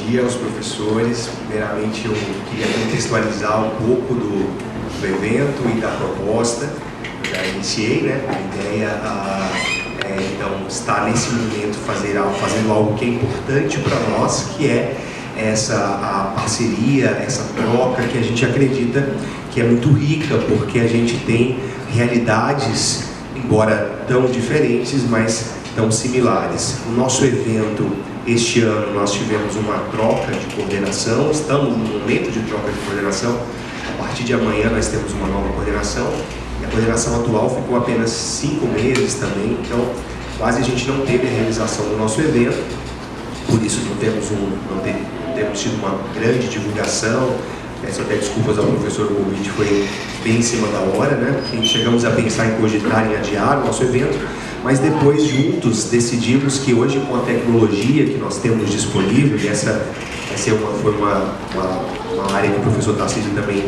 dia aos professores. Primeiramente, eu queria contextualizar um pouco do evento e da proposta. Eu já iniciei, né? A ideia então, está nesse momento fazendo algo que é importante para nós, que é a parceria, essa troca que a gente acredita que é muito rica, porque a gente tem realidades, embora tão diferentes, mas tão similares. O nosso evento, este ano, nós tivemos uma troca de coordenação, estamos no momento de troca de coordenação. A partir de amanhã nós temos uma nova coordenação, e a coordenação atual ficou apenas 5 meses também, então quase a gente não teve a realização do nosso evento, por isso não temos tido uma grande divulgação. Peço até desculpas ao professor, o convite foi bem em cima da hora, né? Porque chegamos a pensar em cogitar em adiar o nosso evento, mas depois juntos decidimos que hoje, com a tecnologia que nós temos disponível, e essa foi uma área que o professor Tarcísio também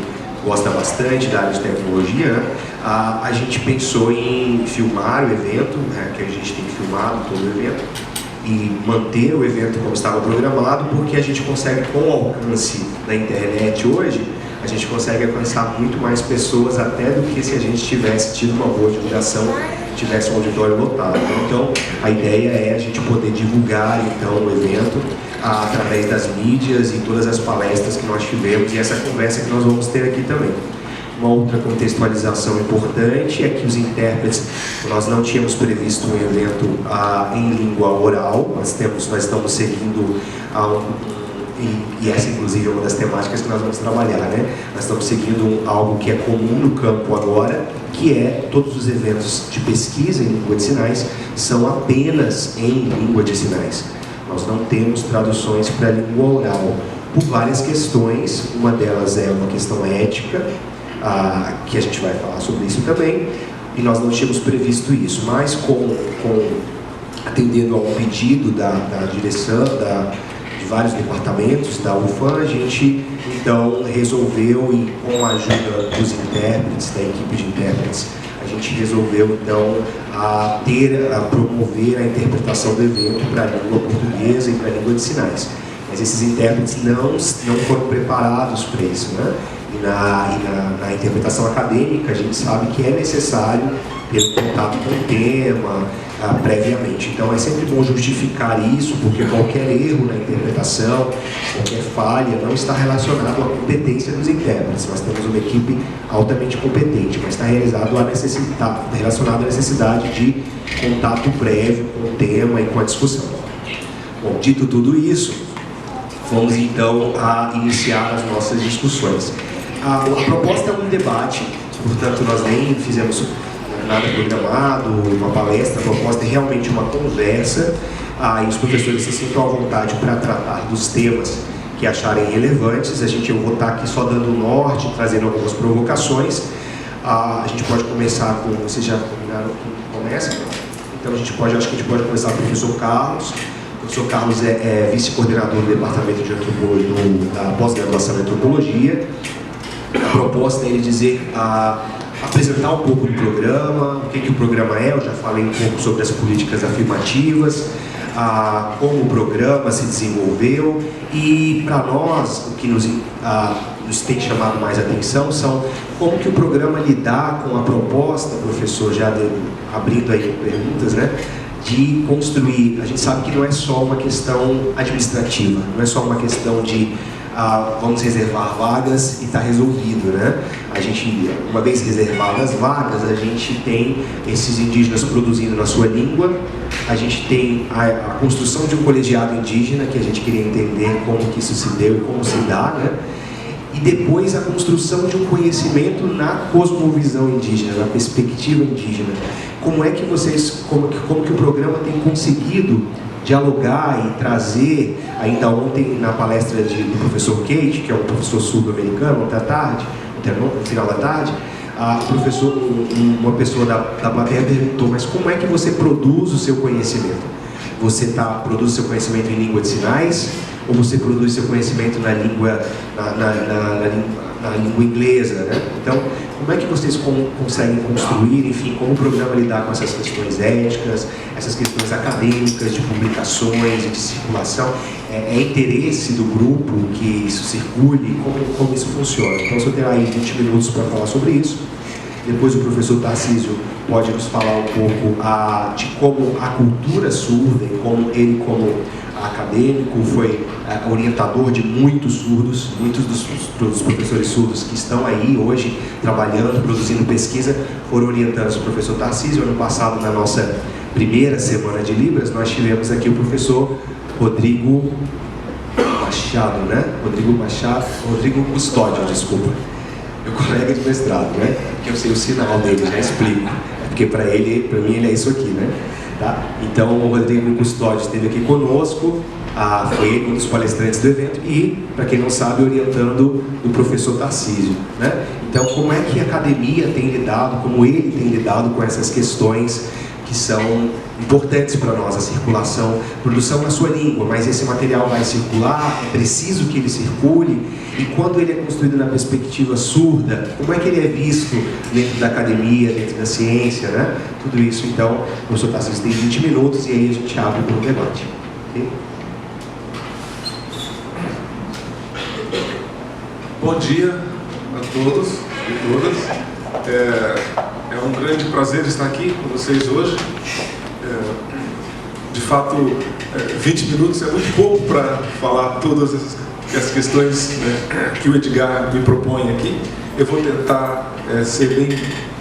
gosta bastante, da área de tecnologia, né? A gente pensou em filmar o evento, né? Que a gente tem filmado todo o evento, e manter o evento como estava programado, porque a gente consegue, com o alcance da internet hoje, a gente consegue alcançar muito mais pessoas até do que se a gente tivesse tido uma boa divulgação, tivesse um auditório lotado. Então, a ideia é a gente poder divulgar então o evento através das mídias e todas as palestras que nós tivemos, e essa conversa que nós vamos ter aqui também. Uma outra contextualização importante é que os intérpretes, nós não tínhamos previsto um evento em língua oral, nós estamos seguindo e essa inclusive é uma das temáticas que nós vamos trabalhar, né? Nós estamos seguindo algo que é comum no campo agora, que é todos os eventos de pesquisa em língua de sinais são apenas em língua de sinais. Nós não temos traduções para a língua oral, por várias questões. Uma delas é uma questão ética, que a gente vai falar sobre isso também, e nós não tínhamos previsto isso, mas atendendo a um pedido da direção, de vários departamentos da UFAM, a gente então resolveu, e com a ajuda dos intérpretes, da equipe de intérpretes, a gente resolveu então promover a interpretação do evento para a língua portuguesa e para a língua de sinais. Mas esses intérpretes não foram preparados para isso, né? E na interpretação acadêmica, a gente sabe que é necessário ter um contato com o tema previamente. Então, é sempre bom justificar isso, porque qualquer erro na interpretação, qualquer falha, não está relacionado à competência dos intérpretes. Nós temos uma equipe altamente competente, mas está relacionado à necessidade de contato prévio com o tema e com a discussão. Bom, dito tudo isso, vamos então iniciar as nossas discussões. A proposta é um debate, portanto nós nem fizemos nada programado, uma palestra. A proposta é realmente uma conversa, e os professores se sintam à vontade para tratar dos temas que acharem relevantes. Eu vou estar aqui só dando norte, trazendo algumas provocações. A gente pode começar com, vocês já combinaram que começa? Então acho que a gente pode começar com o professor Carlos. O professor Carlos é vice-coordenador do Departamento de Antropologia, da pós-graduação em Antropologia. A proposta é ele apresentar um pouco do programa, o que o programa é. Eu já falei um pouco sobre as políticas afirmativas, como o programa se desenvolveu, e para nós, o que nos tem chamado mais atenção são como que o programa lidar com a proposta, professor, já abrindo aí perguntas, né? De construir. A gente sabe que não é só uma questão administrativa, não é só uma questão de vamos reservar vagas e está resolvido, né? A gente, uma vez reservadas as vagas, a gente tem esses indígenas produzindo na sua língua, a gente tem a construção de um colegiado indígena, que a gente queria entender como que isso se deu, como se dá, né? E depois a construção de um conhecimento na cosmovisão indígena, na perspectiva indígena. Como é que como que o programa tem conseguido dialogar e trazer, ainda ontem na palestra do professor Kate, que é um professor sul-americano, ontem à tarde, no final da tarde, uma pessoa da plateia perguntou: mas como é que você produz o seu conhecimento? Você produz o seu conhecimento em língua de sinais, ou você produz seu conhecimento na língua inglesa, né? Então, como é que vocês conseguem construir, enfim, como o programa lidar com essas questões éticas, essas questões acadêmicas, de publicações e de circulação? É interesse do grupo que isso circule? Como isso funciona? Então, eu terá aí 20 minutos para falar sobre isso. Depois o professor Tarcísio pode nos falar um pouco de como a cultura surda e como ele, como acadêmico, foi orientador de muitos surdos, muitos dos professores surdos que estão aí hoje trabalhando, produzindo pesquisa, foram orientados o professor Tarcísio. Ano passado, na nossa primeira semana de Libras, nós tivemos aqui o professor Rodrigo Machado, né? Rodrigo Custódio, desculpa. Meu colega de mestrado, né? Que eu sei o sinal dele, já explico. Porque para mim ele é isso aqui, né? Tá? Então o Rodrigo Custódio esteve aqui conosco, foi ele um dos palestrantes do evento e, para quem não sabe, orientando o professor Tarcísio, né? Então, como é que a academia tem lidado, como ele tem lidado com essas questões que são importantes para nós, a circulação, produção na sua língua, mas esse material vai circular, é preciso que ele circule, e quando ele é construído na perspectiva surda, como é que ele é visto dentro da academia, dentro da ciência, né? Tudo isso, então, o professor Tarcísio tem 20 minutos e aí a gente abre para o debate. Okay? Bom dia a todos e todas. É um grande prazer estar aqui com vocês hoje. De fato, 20 minutos é muito pouco para falar todas essas questões, né, que o Edgar me propõe aqui. Eu vou tentar ser bem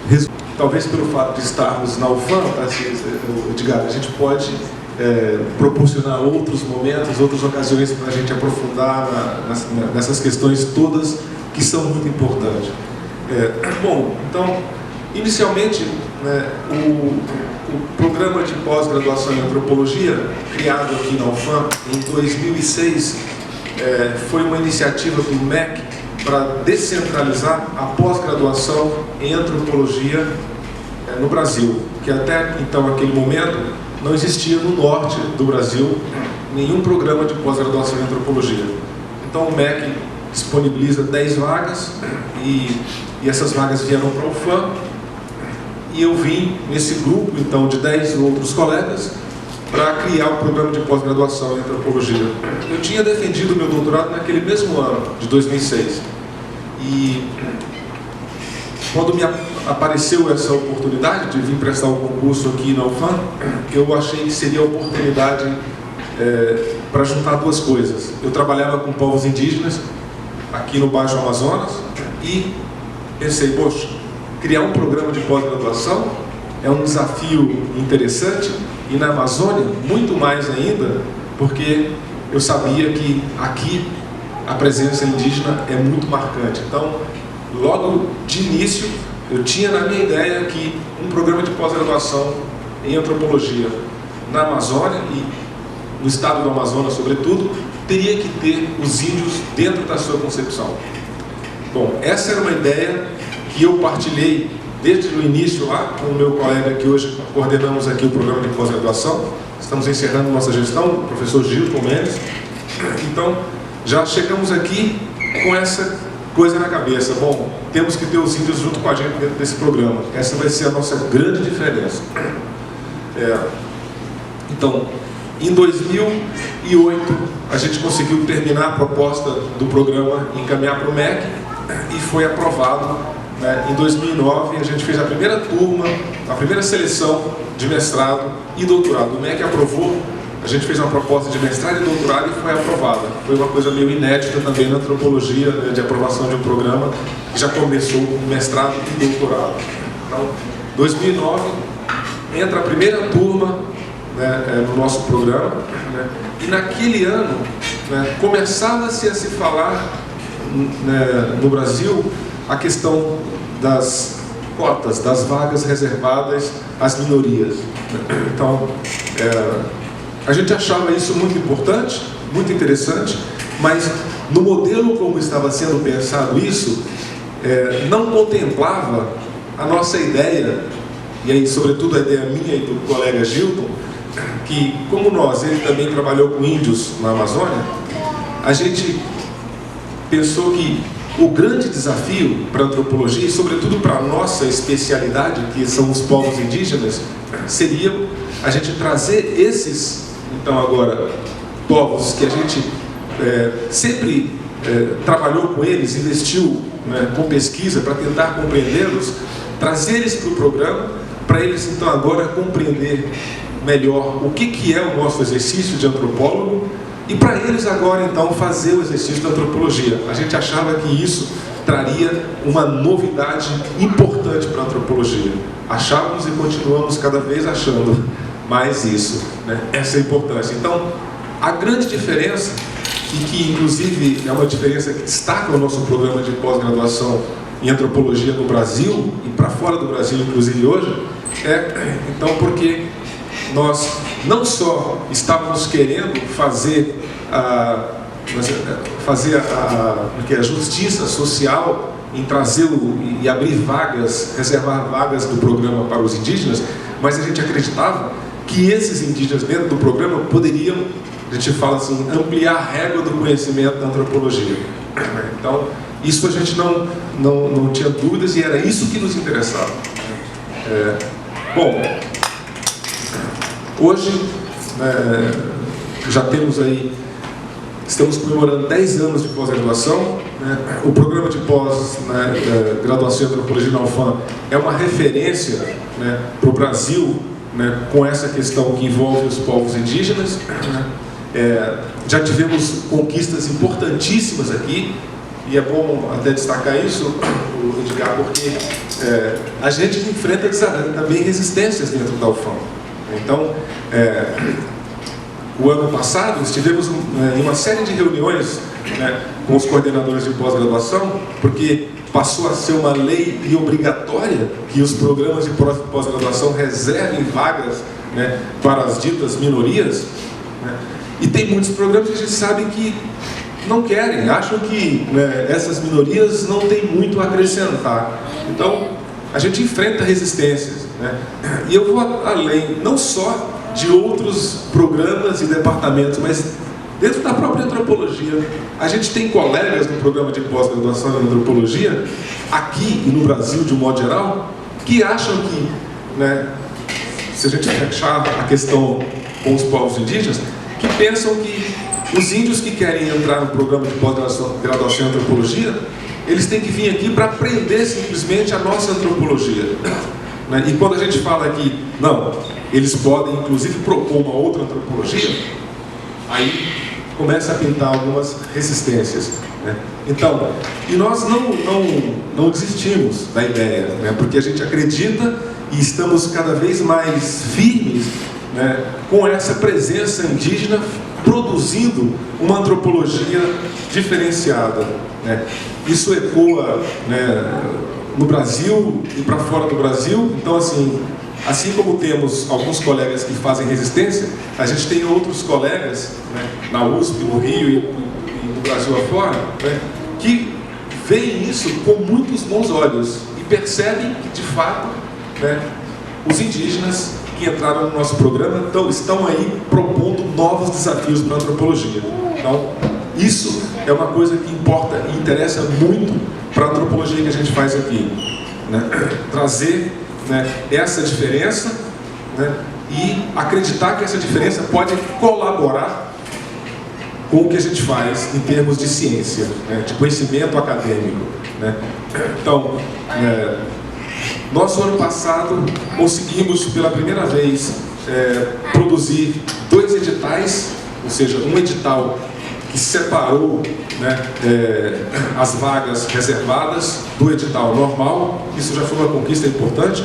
resumido. Talvez pelo fato de estarmos na UFAM, Edgar, a gente pode proporcionar outros momentos, outras ocasiões para a gente aprofundar nessas questões todas que são muito importantes. Bom, então, inicialmente, né, o programa de pós-graduação em antropologia, criado aqui na UFAM em 2006, foi uma iniciativa do MEC para descentralizar a pós-graduação em antropologia no Brasil, que até então, aquele momento, não existia no norte do Brasil nenhum programa de pós-graduação em antropologia. Então o MEC disponibiliza 10 vagas e essas vagas vieram para a UFAM, e eu vim nesse grupo então de 10 outros colegas para criar o programa de pós-graduação em antropologia. Eu tinha defendido meu doutorado naquele mesmo ano, de 2006, e quando me apareceu essa oportunidade de vir prestar o concurso aqui na UFAM, eu achei que seria a oportunidade para juntar duas coisas. Eu trabalhava com povos indígenas aqui no Baixo Amazonas e pensei, poxa, criar um programa de pós-graduação é um desafio interessante, e na Amazônia muito mais ainda, porque eu sabia que aqui a presença indígena é muito marcante. Então, logo de início, eu tinha na minha ideia que um programa de pós-graduação em antropologia na Amazônia e no estado do Amazonas, sobretudo, teria que ter os índios dentro da sua concepção. Bom, essa era uma ideia que eu partilhei desde o início lá com o meu colega que hoje coordenamos aqui o programa de pós-graduação. Estamos encerrando nossa gestão, o professor Gilton Mendes. Então, já chegamos aqui com essa coisa na cabeça. Bom, temos que ter os índios junto com a gente dentro desse programa. Essa vai ser a nossa grande diferença. Então, em 2008, a gente conseguiu terminar a proposta do programa e encaminhar para o MEC, e foi aprovado, né? Em 2009, a gente fez a primeira turma, a primeira seleção de mestrado e doutorado. O MEC aprovou, a gente fez uma proposta de mestrado e doutorado e foi aprovada. Foi uma coisa meio inédita também na antropologia, né, de aprovação de um programa que já começou com mestrado e doutorado. Então, 2009, entra a primeira turma, né, no nosso programa, né, e naquele ano, né, começava-se a se falar, né, no Brasil, a questão das cotas, das vagas reservadas às minorias. Então, a gente achava isso muito importante, muito interessante, mas no modelo como estava sendo pensado isso, não contemplava a nossa ideia, e aí sobretudo a ideia minha e do colega Gilton, que como ele também trabalhou com índios na Amazônia, a gente pensou que o grande desafio para a antropologia, e sobretudo para a nossa especialidade, que são os povos indígenas, seria a gente trazer esses, então agora, povos que a gente sempre trabalhou com eles, investiu, né, com pesquisa para tentar compreendê-los, trazer eles para o programa, para eles então agora compreender melhor o que é o nosso exercício de antropólogo, e para eles agora então fazer o exercício da antropologia. A gente achava que isso traria uma novidade importante para a antropologia. Achávamos e continuamos cada vez achando mais isso, né? Essa é a importância. Então, a grande diferença, e que inclusive é uma diferença que destaca o nosso programa de pós-graduação em antropologia no Brasil e para fora do Brasil, inclusive hoje, então porque nós não só estávamos querendo fazer a justiça social em trazê-lo e abrir vagas, reservar vagas do programa para os indígenas, mas a gente acreditava que esses indígenas dentro do programa poderiam, a gente fala assim, ampliar a régua do conhecimento da antropologia. Então, isso a gente não tinha dúvidas e era isso que nos interessava. Bom, hoje já temos aí, estamos comemorando 10 anos de pós-graduação, né? O programa de pós-graduação em antropologia na UFAM é uma referência, né, para o Brasil, né, com essa questão que envolve os povos indígenas, né? Já tivemos conquistas importantíssimas aqui, e é bom até destacar isso, Edgar, porque a gente enfrenta também resistências dentro da UFAM. Então, o ano passado estivemos em uma série de reuniões, né, com os coordenadores de pós-graduação, porque passou a ser uma lei e obrigatória que os programas de pós-graduação reservem vagas, né, para as ditas minorias, né, e tem muitos programas que a gente sabe que não querem, acham que, né, essas minorias não têm muito a acrescentar. Então, a gente enfrenta resistências, né? E eu vou além, não só de outros programas e departamentos, mas dentro da própria antropologia. A gente tem colegas no programa de pós-graduação em antropologia, aqui e no Brasil de um modo geral, que acham que, né, se a gente fechar a questão com os povos indígenas, que pensam que os índios que querem entrar no programa de pós-graduação em antropologia, eles têm que vir aqui para aprender simplesmente a nossa antropologia. Né? E quando a gente fala que, não, eles podem inclusive propor uma outra antropologia, aí começa a pintar algumas resistências. Né? Então, e nós não desistimos da ideia, né? Porque a gente acredita e estamos cada vez mais firmes, né, com essa presença indígena produzindo uma antropologia diferenciada. Né? Isso ecoa, né, no Brasil e para fora do Brasil. Então, assim como temos alguns colegas que fazem resistência, a gente tem outros colegas, né, na USP, no Rio e no Brasil afora, né, que veem isso com muitos bons olhos e percebem que, de fato, né, os indígenas que entraram no nosso programa estão aí propondo novos desafios para a antropologia. Então, isso é uma coisa que importa e interessa muito para a antropologia que a gente faz aqui, né? Trazer, né, essa diferença, né, e acreditar que essa diferença pode colaborar com o que a gente faz em termos de ciência, né, de conhecimento acadêmico. Né? Então, nós, no ano passado, conseguimos pela primeira vez produzir 2 editais, ou seja, um edital que separou, né, as vagas reservadas do edital normal. Isso já foi uma conquista importante.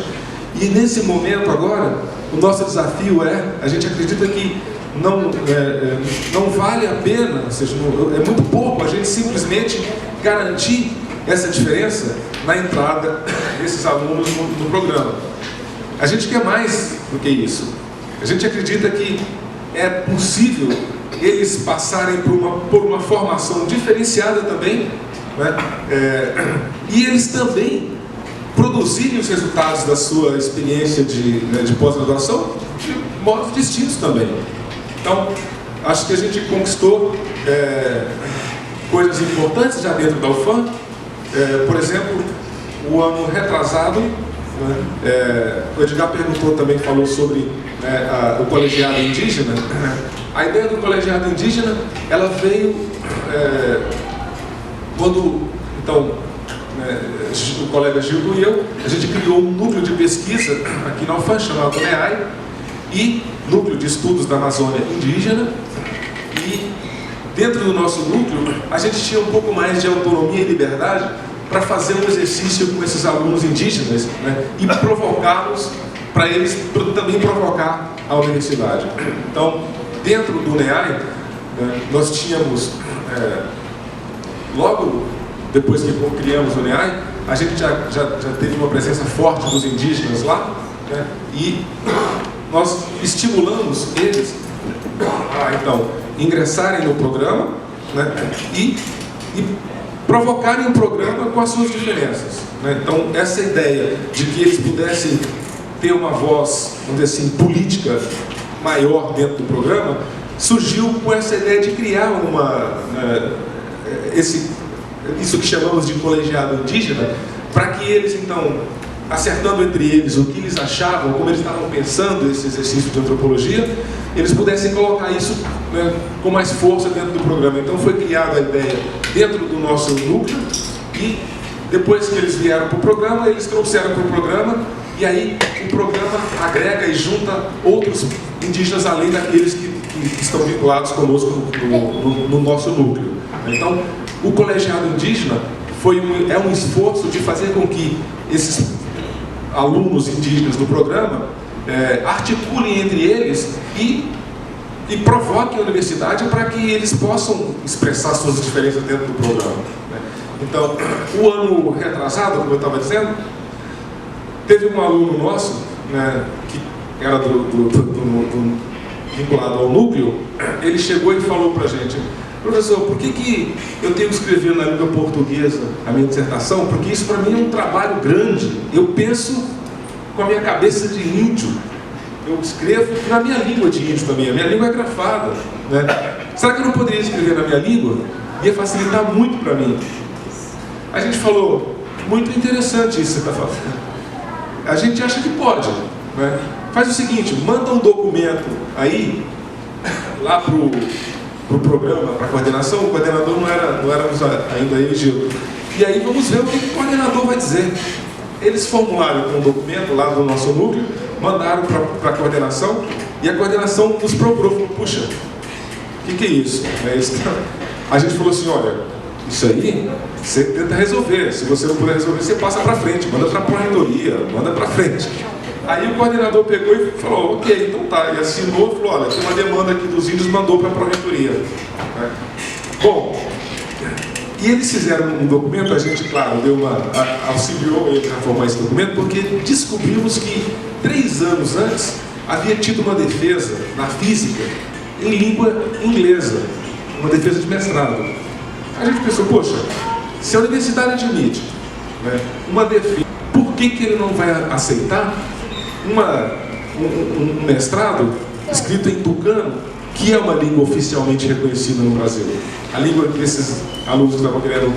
E nesse momento agora, o nosso desafio a gente acredita que não vale a pena, ou seja, é muito pouco a gente simplesmente garantir essa diferença na entrada desses alunos no programa. A gente quer mais do que isso. A gente acredita que é possível eles passarem por uma formação diferenciada também, né? E eles também produzirem os resultados da sua experiência de pós-graduação de modos distintos também. Então, acho que a gente conquistou coisas importantes já dentro da UFAM, por exemplo, o ano retrasado, né, o Edgar perguntou também, falou sobre o colegiado indígena. A ideia do colegiado indígena, ela veio quando, então, o colega Gildo e eu, a gente criou um núcleo de pesquisa aqui na UFAM, chamado NEAI, e Núcleo de Estudos da Amazônia Indígena, e dentro do nosso núcleo, a gente tinha um pouco mais de autonomia e liberdade para fazer um exercício com esses alunos indígenas, né, e provocá-los, para eles também provocar a universidade. Então, dentro do NEAI, nós tínhamos, logo depois que criamos o NEAI, a gente já teve uma presença forte dos indígenas lá, né, e nós estimulamos eles a, então, ingressarem no programa, né, e provocarem um programa com as suas diferenças, né? Então, essa ideia de que eles pudessem ter uma voz, vamos dizer assim, política maior dentro do programa, surgiu com essa ideia de criar isso que chamamos de colegiado indígena, para que eles, então, acertando entre eles o que eles achavam, como eles estavam pensando esse exercício de antropologia, eles pudessem colocar isso, né, com mais força dentro do programa. Então foi criada a ideia dentro do nosso núcleo, e depois que eles vieram para o programa, eles trouxeram para o programa, e aí o programa agrega e junta outros indígenas além daqueles que estão vinculados conosco no nosso núcleo. Então, o colegiado indígena é um esforço de fazer com que esses alunos indígenas do programa articulem entre eles e provoquem a universidade para que eles possam expressar suas diferenças dentro do programa, né? Então, o ano retrasado, como eu estava dizendo, teve um aluno nosso, né, que era vinculado ao núcleo. Ele chegou e falou para a gente: professor, por que eu tenho que escrever na língua portuguesa a minha dissertação? Porque isso para mim é um trabalho grande. Eu penso com a minha cabeça de índio. Eu escrevo na minha língua de índio também. A minha língua é grafada, né? Será que eu não poderia escrever na minha língua? Ia facilitar muito para mim. A gente falou: muito interessante isso que você está falando. A gente acha que pode, né? Faz o seguinte, manda um documento aí, lá pro programa, para a coordenação. O coordenador não éramos ainda eu e Gil. E aí vamos ver o que o coordenador vai dizer. Eles formularam um documento lá do nosso núcleo, mandaram para a coordenação, e a coordenação nos procurou, falou: puxa, o que é isso? A gente falou assim: olha, isso aí você tenta resolver, se você não puder resolver, você passa para frente, manda para a pró-reitoria, manda para frente. Aí o coordenador pegou e falou: ok, então tá, e assinou e falou: olha, tem uma demanda aqui dos índios, mandou para a pró-reitoria. Bom, e eles fizeram um documento, a gente, claro, auxiliou eles a formar esse documento, porque descobrimos que 3 anos antes havia tido uma defesa na física em língua inglesa, uma defesa de mestrado. A gente pensou: poxa, se a universidade admite, né, uma defesa, por que ele não vai aceitar um mestrado escrito em tucano, que é uma língua oficialmente reconhecida no Brasil? A língua desses alunos que estavam querendo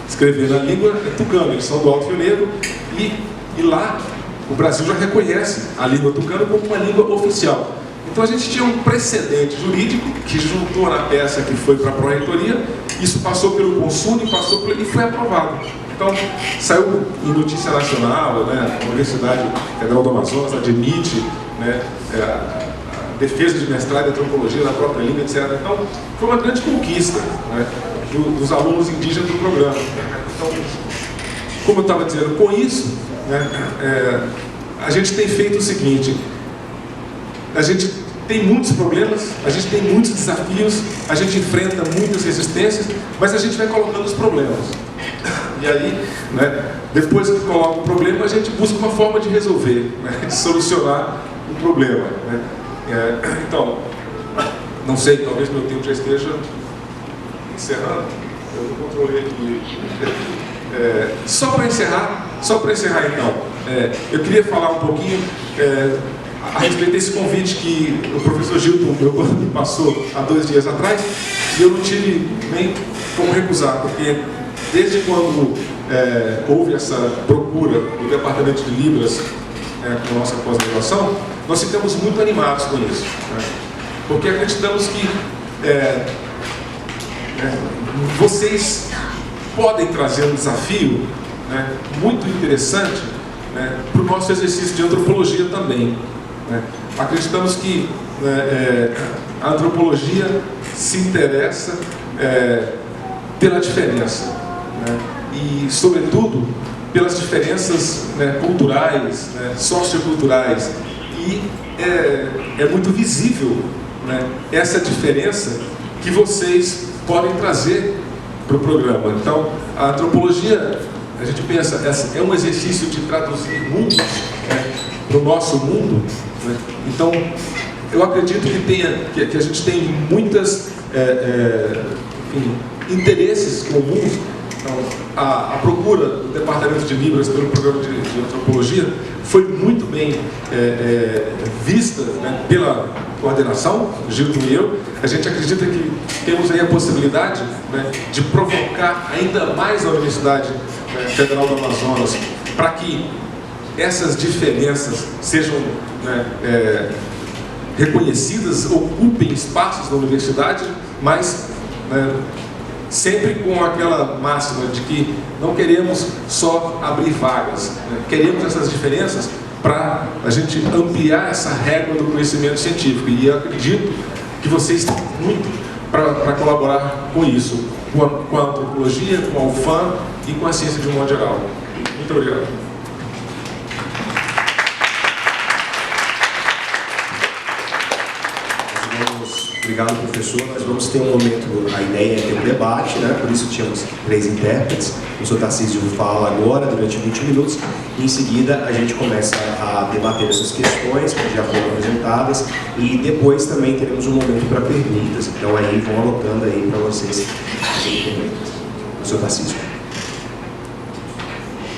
escrever na língua é tucano, eles são do Alto Rio Negro, e lá o Brasil já reconhece a língua tucano como uma língua oficial. Então a gente tinha um precedente jurídico que juntou na peça que foi para a pró-reitoria, isso passou pelo Consul e foi aprovado. Então, saiu em notícia nacional, né? A Universidade Federal do Amazonas admite, né, a defesa de mestrado em antropologia na própria língua, etc. Então, foi uma grande conquista, né, dos alunos indígenas do programa. Então, como eu estava dizendo, com isso, né, a gente tem feito o seguinte: a gente tem muitos problemas, a gente tem muitos desafios, a gente enfrenta muitas resistências, mas a gente vai colocando os problemas. E aí, né, depois que coloca o problema, a gente busca uma forma de resolver, né, de solucionar o problema, né. Então, não sei, talvez meu tempo já esteja encerrando, eu não controlei aqui. Só para encerrar então, eu queria falar um pouquinho a respeito desse convite que o professor Gilton, meu banco, me passou há 2 dias atrás, e eu não tive nem como recusar, porque desde quando houve essa procura do Departamento de Libras com a nossa pós-graduação, nós ficamos muito animados com isso, né? Porque acreditamos que vocês podem trazer um desafio, né, muito interessante, né, para o nosso exercício de antropologia também, né? Acreditamos que a antropologia se interessa pela diferença, né? E, sobretudo, pelas diferenças, né, culturais, né, socioculturais. E é muito visível, né, essa diferença que vocês podem trazer para o programa. Então, a antropologia, a gente pensa, é um exercício de traduzir mundos, né, para o nosso mundo, né? Então, eu acredito que a gente tem muitas interesses comuns. Então, a procura do Departamento de Libras pelo programa de antropologia foi muito bem vista, né, pela coordenação, Gilton e eu. A gente acredita que temos aí a possibilidade, né, de provocar ainda mais a Universidade Federal do Amazonas para que essas diferenças sejam, né, reconhecidas, ocupem espaços na universidade, mas, né, sempre com aquela máxima de que não queremos só abrir vagas, né? Queremos essas diferenças para a gente ampliar essa régua do conhecimento científico. E eu acredito que vocês têm muito para colaborar com isso, com a antropologia, com a UFAM e com a ciência de um modo geral. Muito obrigado. Obrigado, professor. Nós vamos ter um momento, a ideia é ter um debate, né? Por isso tínhamos 3 intérpretes. O professor Tarcísio fala agora, durante 20 minutos, e em seguida a gente começa a debater essas questões que já foram apresentadas, e depois também teremos um momento para perguntas. Então aí vão anotando aí para vocês. Professor Tarcísio.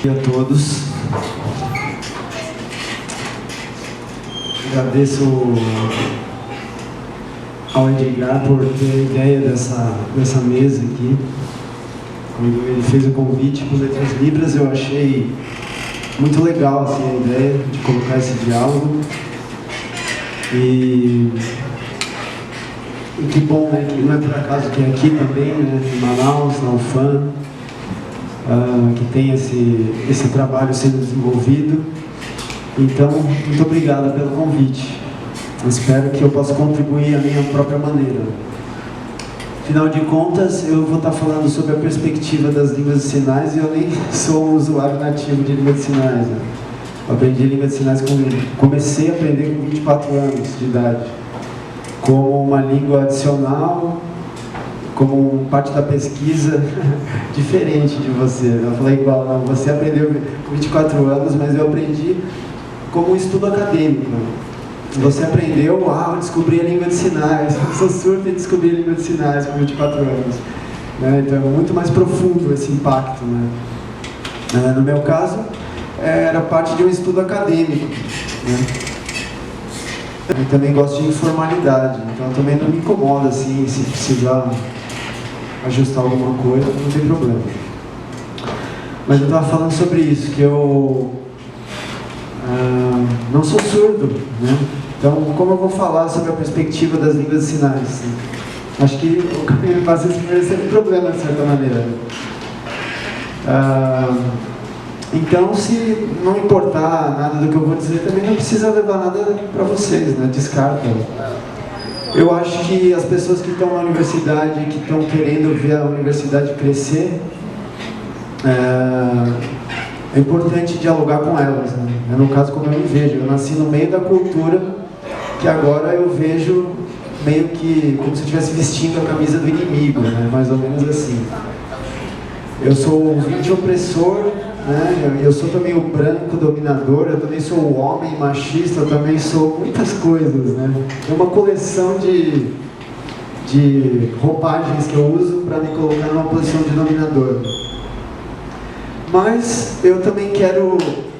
Bom dia a todos. Agradeço ao Edgar por ter a ideia dessa mesa aqui. Quando ele fez o convite com Letras Libras, eu achei muito legal assim, a ideia de colocar esse diálogo. E que bom, né, que não é por acaso que é aqui também, né, em Manaus, na UFAM, que tem esse trabalho sendo desenvolvido. Então, muito obrigado pelo convite. Espero que eu possa contribuir à minha própria maneira. Afinal de contas, eu vou estar falando sobre a perspectiva das línguas de sinais, e eu nem sou um usuário nativo de língua de sinais, né? Eu aprendi língua de sinais, comecei a aprender com 24 anos de idade, como uma língua adicional, como parte da pesquisa diferente de você. Eu falei igual, não, você aprendeu com 24 anos, mas eu aprendi como um estudo acadêmico. Você aprendeu, eu descobri a língua de sinais, eu sou surdo e descobri a língua de sinais com 24 anos. Né? Então é muito mais profundo esse impacto. Né? No meu caso, era parte de um estudo acadêmico. Né? Eu também gosto de informalidade, então também não me incomoda assim, se precisar ajustar alguma coisa, não tem problema. Mas eu estava falando sobre isso, que eu não sou surdo, né? Então, como eu vou falar sobre a perspectiva das línguas de sinais? Acho que o caminho passa a ser um problema, de certa maneira. Então, se não importar nada do que eu vou dizer, também não precisa levar nada para vocês, né? Descarta. Eu acho que as pessoas que estão na universidade, que estão querendo ver a universidade crescer, é importante dialogar com elas, né? No caso, como eu me vejo, eu nasci no meio da cultura, que agora eu vejo meio que como se eu estivesse vestindo a camisa do inimigo, né? Mais ou menos assim. Eu sou o ouvinte opressor, né? Eu sou também o branco dominador, eu também sou o homem machista, eu também sou muitas coisas, né? É uma coleção de roupagens que eu uso para me colocar numa posição de dominador. Mas eu também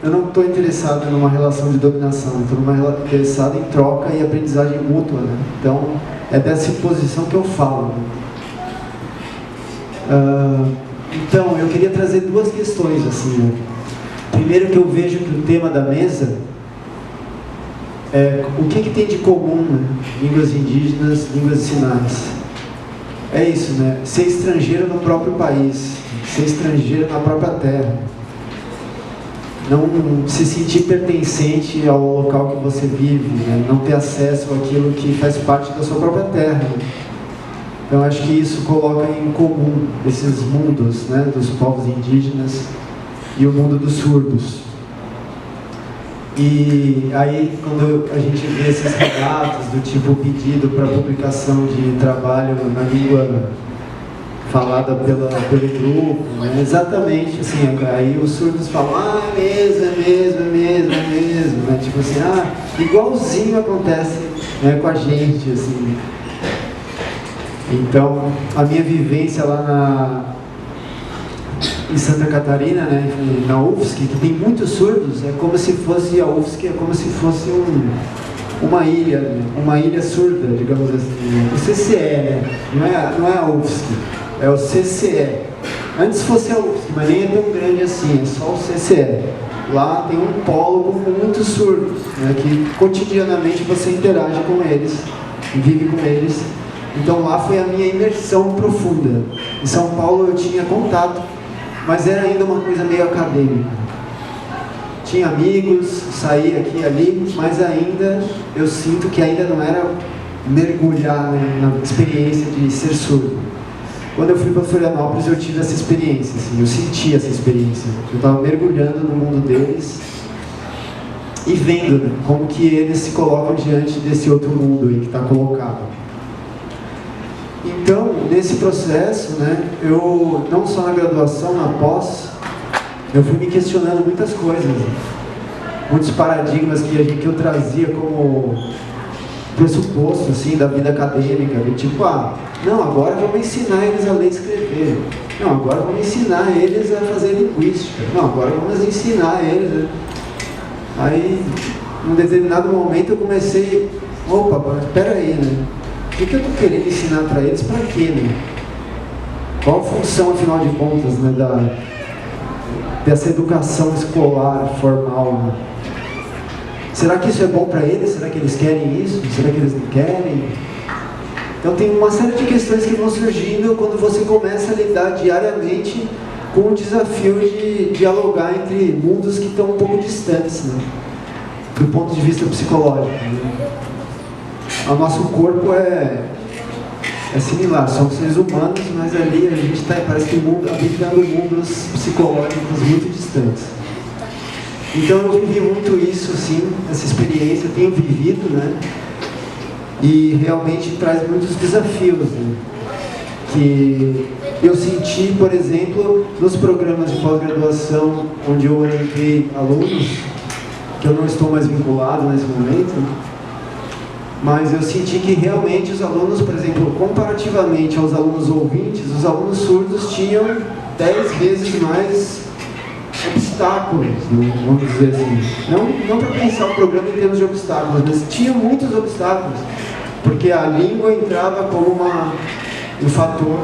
eu não estou interessado numa relação de dominação, eu estou interessado em troca e aprendizagem mútua, né? Então, é dessa posição que eu falo. Então, eu queria trazer duas questões, assim, né? Primeiro, que eu vejo que o tema da mesa é o que tem de comum, né? Línguas indígenas, línguas de sinais. É isso, né? Ser estrangeiro no próprio país, ser estrangeiro na própria terra. Não se sentir pertencente ao local que você vive, né? Não ter acesso àquilo que faz parte da sua própria terra. Então, acho que isso coloca em comum esses mundos, né? Dos povos indígenas e o mundo dos surdos. E aí, quando a gente vê esses relatos do tipo pedido para publicação de trabalho na língua falada pelo grupo, né? Exatamente assim, aí os surdos falam, é mesmo, né? Tipo assim, igualzinho acontece, né, com a gente, assim. Então, a minha vivência lá em Santa Catarina, né, na UFSC, que tem muitos surdos, é como se fosse a UFSC, é como se fosse uma ilha surda, digamos assim. O CCE, né? Não é a UFSC, é o CCE. Antes fosse a UFSC, mas nem é tão grande assim, é só o CCE. Lá tem um polo com muitos surdos, né, que cotidianamente você interage com eles, vive com eles. Então lá foi a minha imersão profunda. Em São Paulo eu tinha contato, mas era ainda uma coisa meio acadêmica. Tinha amigos, saía aqui e ali, mas ainda eu sinto que ainda não era mergulhar, né, na experiência de ser surdo. Quando eu fui para Florianópolis eu tive essa experiência, assim, eu senti essa experiência. Eu estava mergulhando no mundo deles e vendo, né, como que eles se colocam diante desse outro mundo aí que está colocado. Então, nesse processo, né, eu, não só na graduação, na pós, eu fui me questionando muitas coisas, muitos paradigmas que eu trazia como pressuposto, assim, da vida acadêmica, de tipo, não, agora vamos ensinar eles a ler e escrever, não, agora vamos ensinar eles a fazer linguística, não, agora vamos ensinar eles, né? Aí, num determinado momento eu comecei, espera aí, né? O que eu estou querendo ensinar para eles? Para quê, né? Qual a função, afinal de contas, né, dessa educação escolar formal, né? Será que isso é bom para eles? Será que eles querem isso? Será que eles não querem? Então tem uma série de questões que vão surgindo quando você começa a lidar diariamente com o desafio de dialogar entre mundos que estão um pouco distantes, né, do ponto de vista psicológico, né? O nosso corpo é similar, somos seres humanos, mas ali a gente está, parece que habitando mundos psicológicos muito distantes. Então eu vivi muito isso, sim, essa experiência, tenho vivido, né? E realmente traz muitos desafios, né? Que eu senti, por exemplo, nos programas de pós-graduação, onde eu orientei alunos, que eu não estou mais vinculado nesse momento, mas eu senti que realmente os alunos, por exemplo, comparativamente aos alunos ouvintes, os alunos surdos tinham 10 vezes mais obstáculos, né, vamos dizer assim. Não para pensar o programa em termos de obstáculos, mas tinha muitos obstáculos, porque a língua entrava como um fator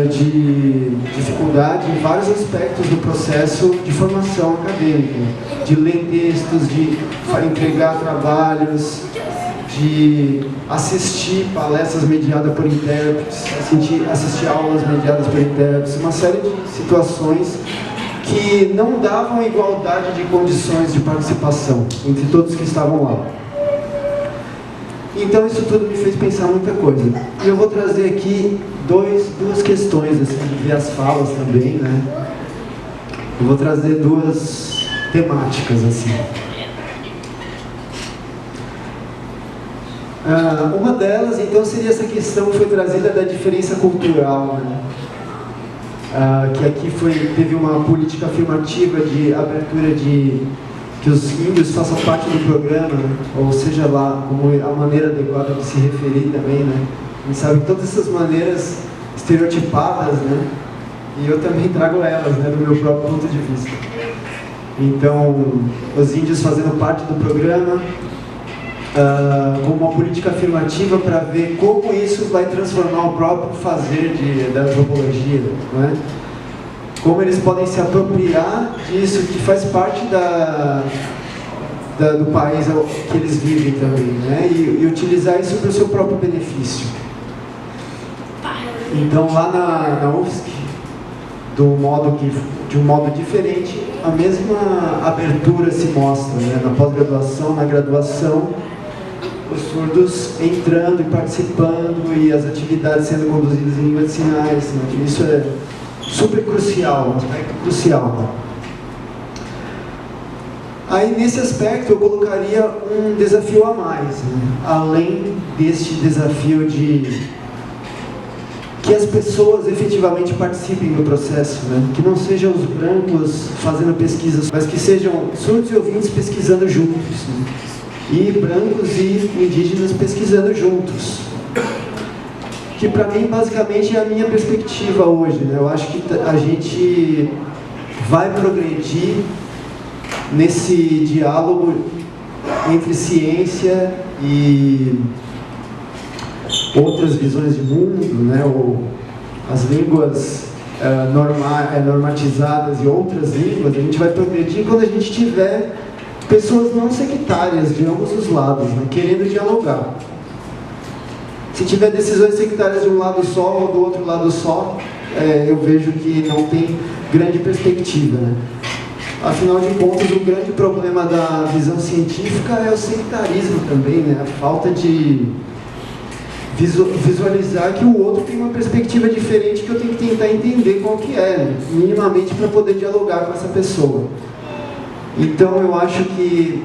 de dificuldade em vários aspectos do processo de formação acadêmica, de ler textos, de entregar trabalhos, de assistir palestras mediadas por intérpretes, assistir aulas mediadas por intérpretes, uma série de situações que não davam igualdade de condições de participação entre todos que estavam lá. Então isso tudo me fez pensar muita coisa. E eu vou trazer aqui duas questões, assim, de ver as falas também, né? Eu vou trazer duas temáticas, assim. Uma delas, então, seria essa questão que foi trazida da diferença cultural, né? Que aqui teve uma política afirmativa de abertura que os índios façam parte do programa, né? Ou seja lá, como a maneira adequada de se referir também, né? A gente sabe que todas essas maneiras estereotipadas, né? E eu também trago elas, né, do meu próprio ponto de vista. Então, os índios fazendo parte do programa, como uma política afirmativa para ver como isso vai transformar o próprio fazer da antropologia, né? como eles podem se apropriar disso que faz parte do país que eles vivem também, né? E utilizar isso para o seu próprio benefício. Então, lá na UFSC, de um modo diferente, a mesma abertura se mostra, né? Na pós-graduação, na graduação, os surdos entrando e participando e as atividades sendo conduzidas em língua de sinais, né? Isso é super crucial, um aspecto crucial. Aí, nesse aspecto, eu colocaria um desafio a mais, né? Além deste desafio de que as pessoas efetivamente participem do processo, né? Que não sejam os brancos fazendo pesquisas, mas que sejam surdos e ouvintes pesquisando juntos, né? E brancos e indígenas pesquisando juntos. Que para mim, basicamente, é a minha perspectiva hoje, né? Eu acho que a gente vai progredir nesse diálogo entre ciência e outras visões de mundo, né? Ou as línguas normatizadas e outras línguas. A gente vai progredir quando a gente tiver pessoas não sectárias de ambos os lados, né? Querendo dialogar. Se tiver decisões sectárias de um lado só ou do outro lado só, eu vejo que não tem grande perspectiva, né? Afinal de contas, o grande problema da visão científica é o sectarismo também, né? A falta de visualizar que o outro tem uma perspectiva diferente que eu tenho que tentar entender qual que é, né? Minimamente, para poder dialogar com essa pessoa. Então, eu acho que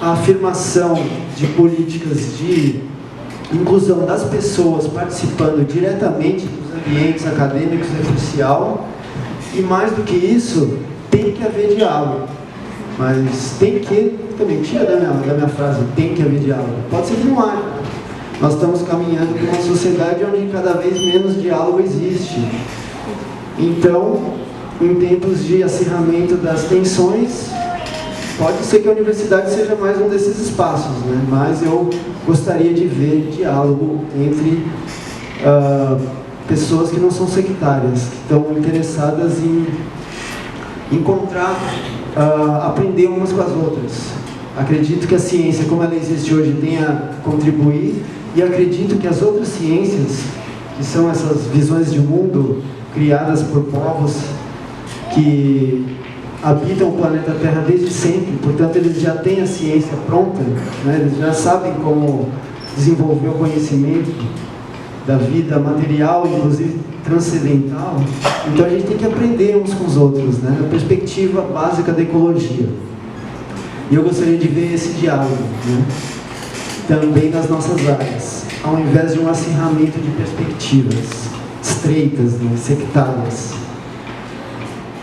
a afirmação de políticas de inclusão das pessoas participando diretamente dos ambientes acadêmicos é crucial, e mais do que isso, tem que haver diálogo. Mas tem que, também tira da minha frase, tem que haver diálogo. Pode ser que não haja. Nós estamos caminhando para uma sociedade onde cada vez menos diálogo existe. Então, em tempos de acirramento das tensões, pode ser que a universidade seja mais um desses espaços, né? Mas eu gostaria de ver diálogo entre pessoas que não são sectárias, que estão interessadas em encontrar, aprender umas com as outras. Acredito que a ciência, como ela existe hoje, tenha a contribuir, e acredito que as outras ciências, que são essas visões de mundo criadas por povos que habitam o planeta Terra desde sempre, portanto eles já têm a ciência pronta, né? Eles já sabem como desenvolver o conhecimento da vida material, inclusive transcendental. Então a gente tem que aprender uns com os outros, né? Na perspectiva básica da ecologia. E eu gostaria de ver esse diálogo, né? Também nas nossas áreas, ao invés de um acirramento de perspectivas estreitas, né? Sectárias.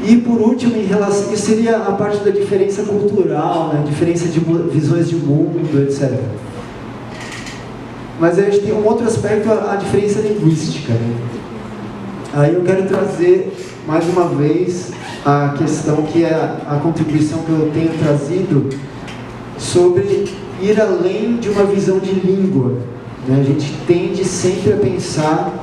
E por último, em relação, isso seria a parte da diferença cultural, né? Diferença de visões de mundo, etc. Mas a gente tem um outro aspecto, a diferença linguística, né? Aí eu quero trazer mais uma vez a questão que é a contribuição que eu tenho trazido sobre ir além de uma visão de língua, né? A gente tende sempre a pensar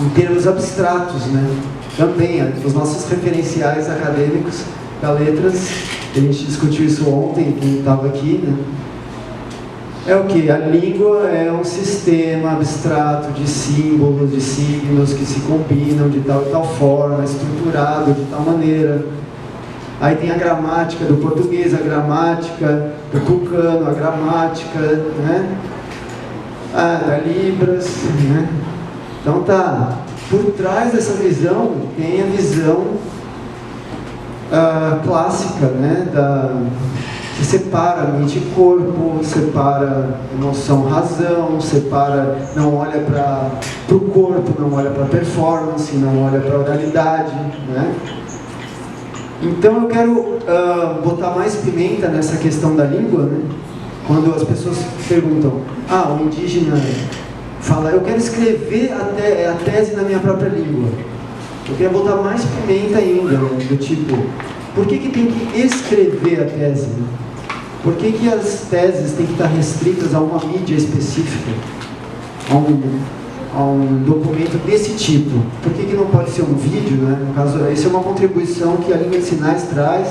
em termos abstratos, né? Também, os nossos referenciais acadêmicos da letras, a gente discutiu isso ontem, quem estava aqui, né? É o que? A língua é um sistema abstrato de símbolos, de signos que se combinam de tal e tal forma, estruturado de tal maneira. Aí tem a gramática do português, a gramática do tucano, a gramática, né? Da Libras, né? Então tá, por trás dessa visão tem a visão clássica, né? Que separa mente e corpo, separa emoção, razão, separa, não olha para o corpo, não olha para a performance, não olha para a oralidade, né? Então eu quero botar mais pimenta nessa questão da língua, né? Quando as pessoas perguntam, o indígena fala, eu quero escrever a tese na minha própria língua. Eu quero botar mais pimenta ainda, né? Do tipo, por que tem que escrever a tese? Por que as teses têm que estar restritas a uma mídia específica? A a um documento desse tipo. Por que não pode ser um vídeo, né? No caso, isso é uma contribuição que a língua de sinais traz,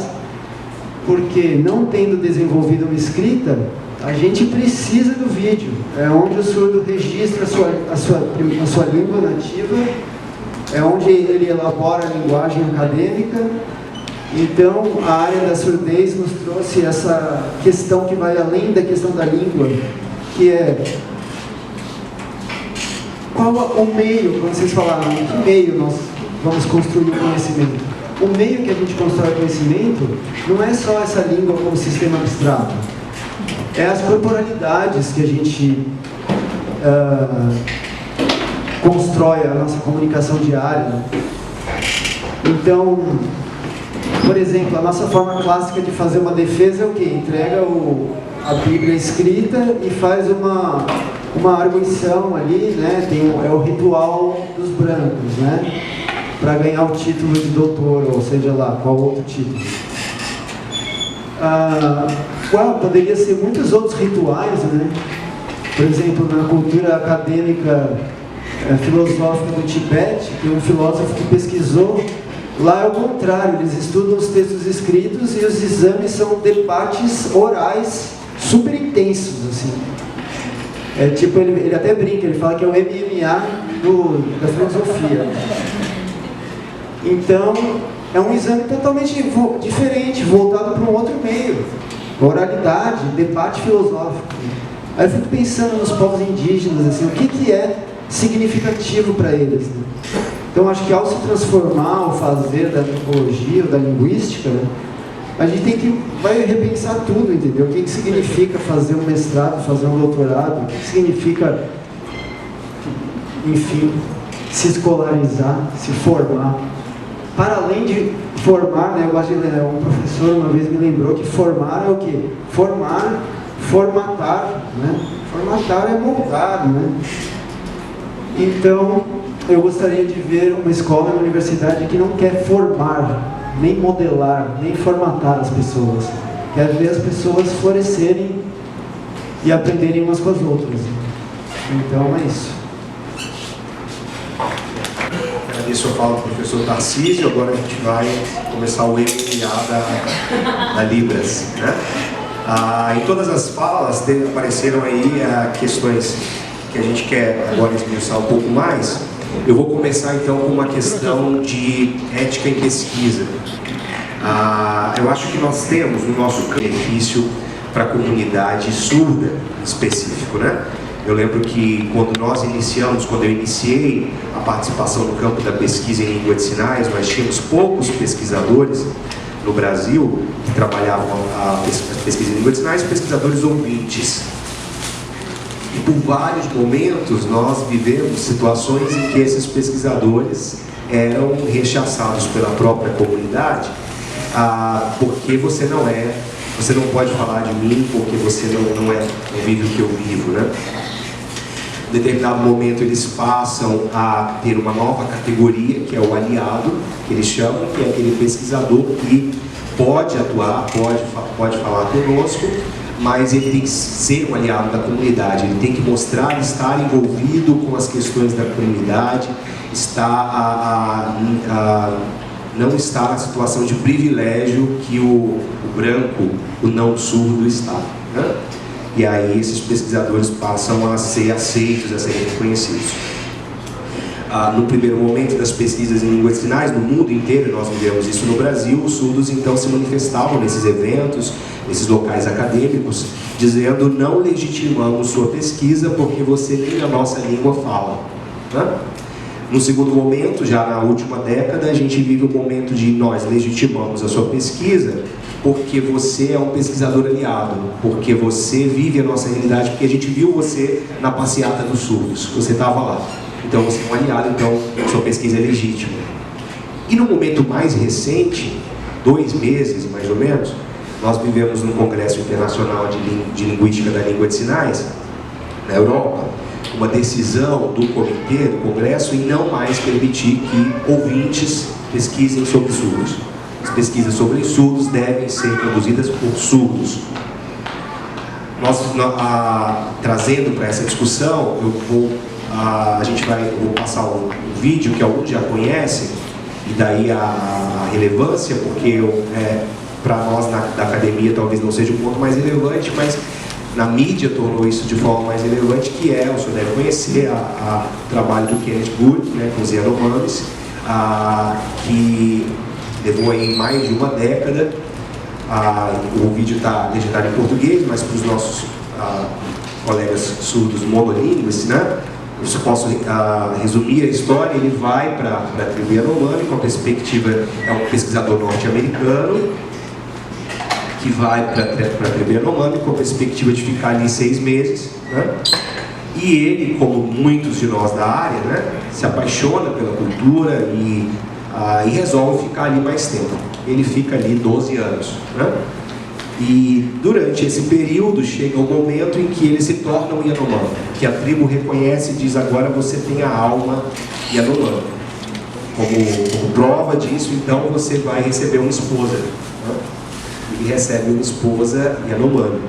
porque não tendo desenvolvido uma escrita, a gente precisa do vídeo. É onde o surdo registra a sua língua nativa, é onde ele elabora a linguagem acadêmica. Então, a área da surdez nos trouxe essa questão que vai além da questão da língua, que é qual o meio, quando vocês falaram, em que meio nós vamos construir o conhecimento? O meio que a gente constrói o conhecimento não é só essa língua como sistema abstrato, é as corporalidades que a gente constrói a nossa comunicação diária. Então, por exemplo, a nossa forma clássica de fazer uma defesa é o quê? Entrega a Bíblia escrita e faz uma arguição ali, né? É o ritual dos brancos, né? Para ganhar o título de doutor, ou seja lá, qual outro título. Poderia ser muitos outros rituais, né? Por exemplo, na cultura acadêmica filosófica do Tibete, tem um filósofo que pesquisou. Lá é o contrário, eles estudam os textos escritos e os exames são debates orais super intensos, assim. Tipo, ele até brinca, ele fala que é o MMA da filosofia. Então, é um exame totalmente diferente, voltado para um outro meio. Oralidade, debate filosófico. Aí eu fico pensando nos povos indígenas, assim, o que é significativo para eles, né? Então, acho que ao se transformar, ao fazer da antropologia, ou da linguística, né, a gente vai repensar tudo, entendeu? O que significa fazer um mestrado, fazer um doutorado, o que significa, enfim, se escolarizar, se formar. Para além de formar, né, eu gosto de ler, um professor uma vez me lembrou que formar é o quê? Formatar, né? Formatar é moldar, né? Então, eu gostaria de ver uma escola, uma universidade que não quer formar, nem modelar, nem formatar as pessoas. Quer ver as pessoas florescerem e aprenderem umas com as outras. Então, é isso. Agradeço a fala do professor Tarcísio. Agora a gente vai começar o MMA da Libras, né? Em todas as falas apareceram aí questões que a gente quer agora esmiuçar um pouco mais. Eu vou começar então com uma questão de ética em pesquisa. Eu acho que nós temos no nosso benefício para a comunidade surda específico, né? Eu lembro que quando eu iniciei a participação no campo da pesquisa em língua de sinais, nós tínhamos poucos pesquisadores no Brasil que trabalhavam a pesquisa em língua de sinais, pesquisadores ouvintes. E por vários momentos nós vivemos situações em que esses pesquisadores eram rechaçados pela própria comunidade, porque você não pode falar de mim, porque você não vive o que eu vivo, né? Em determinado momento eles passam a ter uma nova categoria, que é o aliado, que eles chamam, que é aquele pesquisador que pode atuar, pode falar conosco, mas ele tem que ser um aliado da comunidade, ele tem que mostrar estar envolvido com as questões da comunidade, não estar na situação de privilégio que o branco, o não surdo está, né? E aí esses pesquisadores passam a ser aceitos, a serem reconhecidos. No primeiro momento das pesquisas em línguas de sinais, no mundo inteiro, nós vivemos isso no Brasil, os surdos então se manifestavam nesses eventos, nesses locais acadêmicos, dizendo: não legitimamos sua pesquisa porque você nem a nossa língua fala, né? No segundo momento, já na última década, a gente vive um momento de nós legitimamos a sua pesquisa porque você é um pesquisador aliado, porque você vive a nossa realidade, porque a gente viu você na passeata dos surdos, você estava lá. Então você é um aliado, então sua pesquisa é legítima. E no momento mais recente, 2 meses mais ou menos, nós vivemos num congresso internacional de linguística da língua de sinais, na Europa, uma decisão do comitê, do congresso, em não mais permitir que ouvintes pesquisem sobre surdos. As pesquisas sobre surdos devem ser conduzidas por surdos. Trazendo para essa discussão, eu vou eu vou passar um vídeo que alguns já conhecem, e daí a relevância, porque para nós da academia talvez não seja o ponto mais relevante, mas na mídia tornou isso de forma mais relevante, que o senhor deve conhecer o trabalho do Kenneth Good, né, com os Yanomamis, que levou aí mais de uma década. O vídeo está legendado em português, mas para os nossos colegas surdos monolíngues, né, eu só posso resumir a história. Ele vai para a tribo Yanomami com a perspectiva, é um pesquisador norte-americano que vai para a tribo Yanomami com a perspectiva de ficar ali 6 meses, né? E ele, como muitos de nós da área, né, se apaixona pela cultura e resolve ficar ali mais tempo. Ele fica ali 12 anos, né? E durante esse período chega o momento em que ele se torna um Yanomami, que a tribo reconhece e diz: agora você tem a alma Yanomami. Como prova disso, então você vai receber uma esposa, né? Ele recebe uma esposa Yanomami.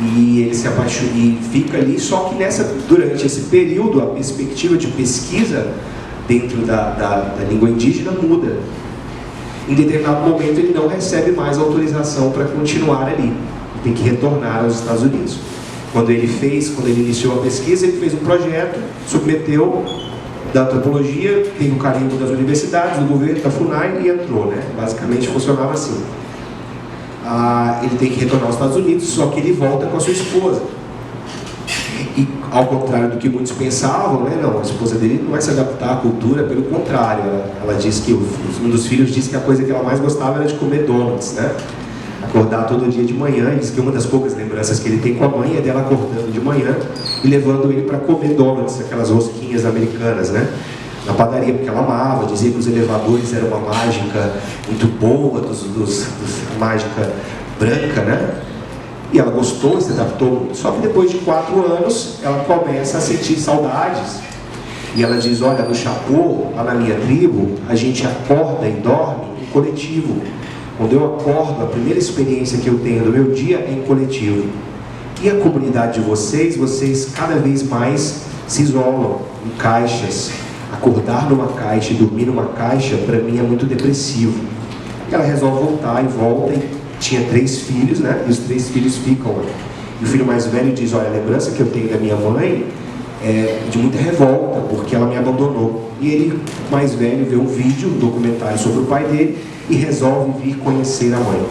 E ele se apaixona e fica ali, só que durante esse período a perspectiva de pesquisa dentro da língua indígena muda. Em determinado momento ele não recebe mais autorização para continuar ali, tem que retornar aos Estados Unidos. Quando ele iniciou a pesquisa, ele fez um projeto, submeteu da antropologia, tem o carimbo das universidades, do governo, da FUNAI, e entrou, né? Basicamente funcionava assim. Ele tem que retornar aos Estados Unidos, só que ele volta com a sua esposa. E ao contrário do que muitos pensavam, né, não, a esposa dele não vai se adaptar à cultura, pelo contrário, ela diz que um dos filhos disse que a coisa que ela mais gostava era de comer donuts, né? Acordar todo dia de manhã, e diz que uma das poucas lembranças que ele tem com a mãe é dela acordando de manhã e levando ele para comer donuts, aquelas rosquinhas americanas, né? Na padaria, porque ela amava, dizia que os elevadores eram uma mágica muito boa, mágica branca, né? E ela gostou, se adaptou muito. Só que depois de 4 anos, ela começa a sentir saudades. E ela diz: olha, no Chapô, lá na minha tribo, a gente acorda e dorme em coletivo. Quando eu acordo, a primeira experiência que eu tenho do meu dia é em coletivo. E a comunidade de vocês cada vez mais se isolam em caixas. Acordar numa caixa e dormir numa caixa, para mim, é muito depressivo. E ela resolve voltar e volta, e tinha 3 filhos, né? E os 3 filhos ficam. E o filho mais velho diz: olha, a lembrança que eu tenho da minha mãe é de muita revolta, porque ela me abandonou. E ele, mais velho, vê um vídeo, um documentário sobre o pai dele e resolve vir conhecer a mãe.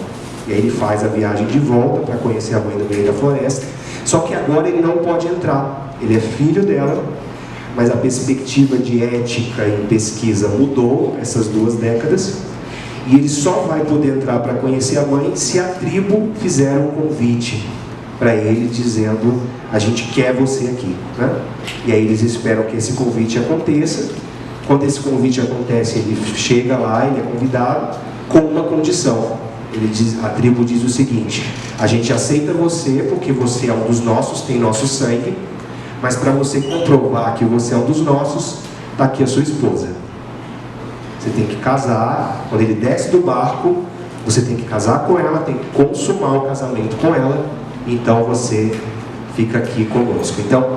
E aí ele faz a viagem de volta para conhecer a mãe no meio da floresta. Só que agora ele não pode entrar. Ele é filho dela, mas a perspectiva de ética e pesquisa mudou essas 2 décadas, e ele só vai poder entrar para conhecer a mãe se a tribo fizer um convite para ele, dizendo: a gente quer você aqui, né? E aí eles esperam que esse convite aconteça. Quando esse convite acontece, ele chega lá, ele é convidado com uma condição. A tribo diz o seguinte: a gente aceita você porque você é um dos nossos, tem nosso sangue, mas para você comprovar que você é um dos nossos, está aqui a sua esposa. Você tem que casar. Quando ele desce do barco, você tem que casar com ela, tem que consumar o casamento com ela, então você fica aqui conosco. Então,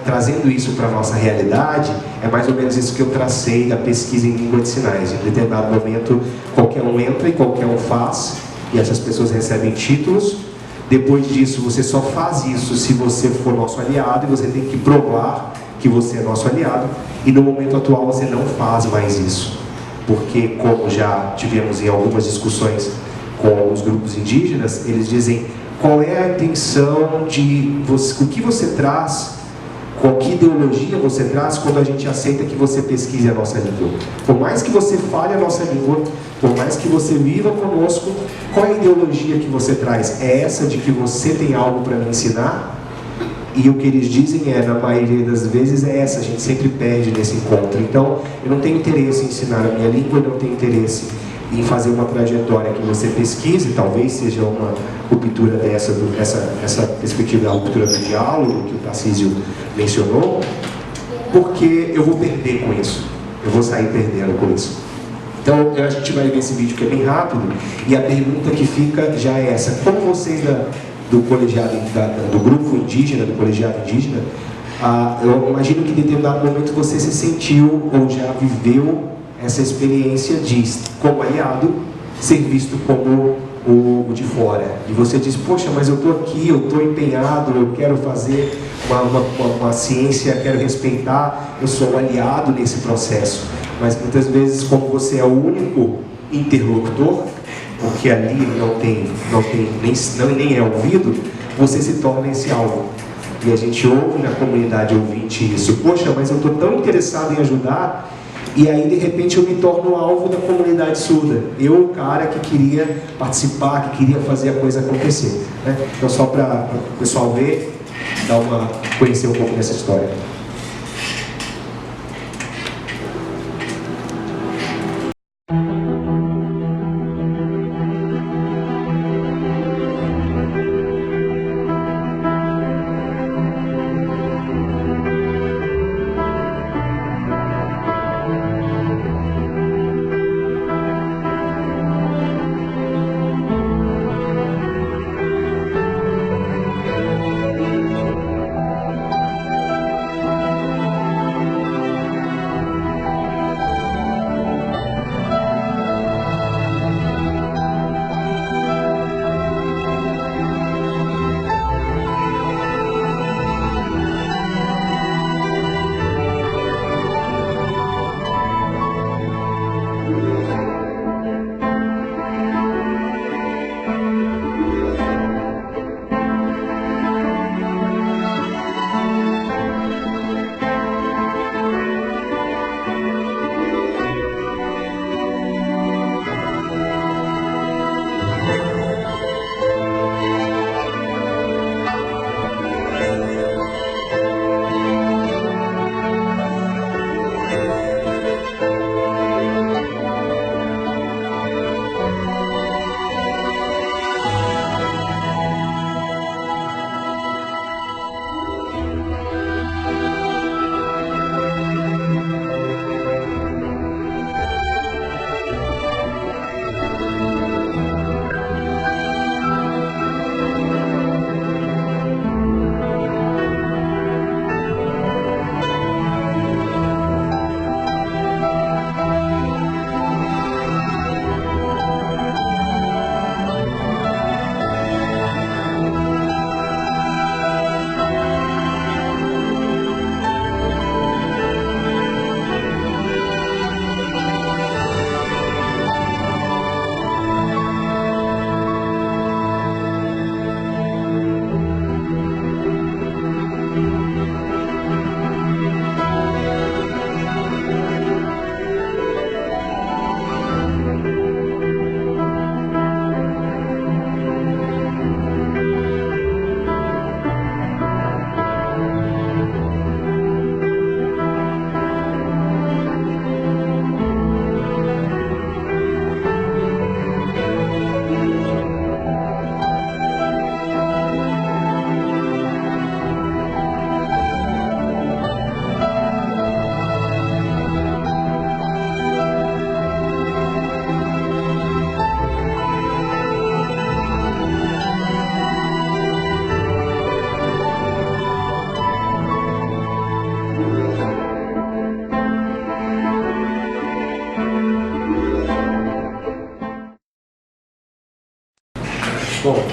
trazendo isso para a nossa realidade, é mais ou menos isso que eu tracei da pesquisa em língua de sinais. Em determinado momento, qualquer um entra e qualquer um faz, e essas pessoas recebem títulos. Depois disso, você só faz isso se você for nosso aliado, e você tem que provar que você é nosso aliado. E no momento atual você não faz mais isso, porque, como já tivemos em algumas discussões com os grupos indígenas, eles dizem: qual é a intenção de você, o que você traz, com que ideologia você traz quando a gente aceita que você pesquise a nossa língua? Por mais que você fale a nossa língua, por mais que você viva conosco, qual é a ideologia que você traz? É essa de que você tem algo para me ensinar? E o que eles dizem na maioria das vezes, é essa: a gente sempre perde nesse encontro. Então, eu não tenho interesse em ensinar a minha língua, eu não tenho interesse em fazer uma trajetória que você pesquise, talvez seja uma ruptura essa perspectiva da ruptura do diálogo, que o Tarcísio mencionou, porque eu vou perder com isso, eu vou sair perdendo com isso. Então, a gente vai ver esse vídeo que é bem rápido, e a pergunta que fica já é essa: como vocês do colegiado, do grupo indígena, do colegiado indígena, eu imagino que em determinado momento você se sentiu ou já viveu essa experiência de, como aliado, ser visto como o de fora. E você diz, poxa, mas eu estou aqui, eu estou empenhado, eu quero fazer uma ciência, quero respeitar, eu sou um aliado nesse processo. Mas muitas vezes, como você é o único interlocutor, porque ali nem é ouvido, você se torna esse alvo. E a gente ouve na comunidade ouvinte isso, poxa, mas eu estou tão interessado em ajudar, e aí de repente eu me torno alvo da comunidade surda. Eu, o cara que queria participar, que queria fazer a coisa acontecer, né? Então, só para o pessoal ver, conhecer um pouco dessa história. Bom,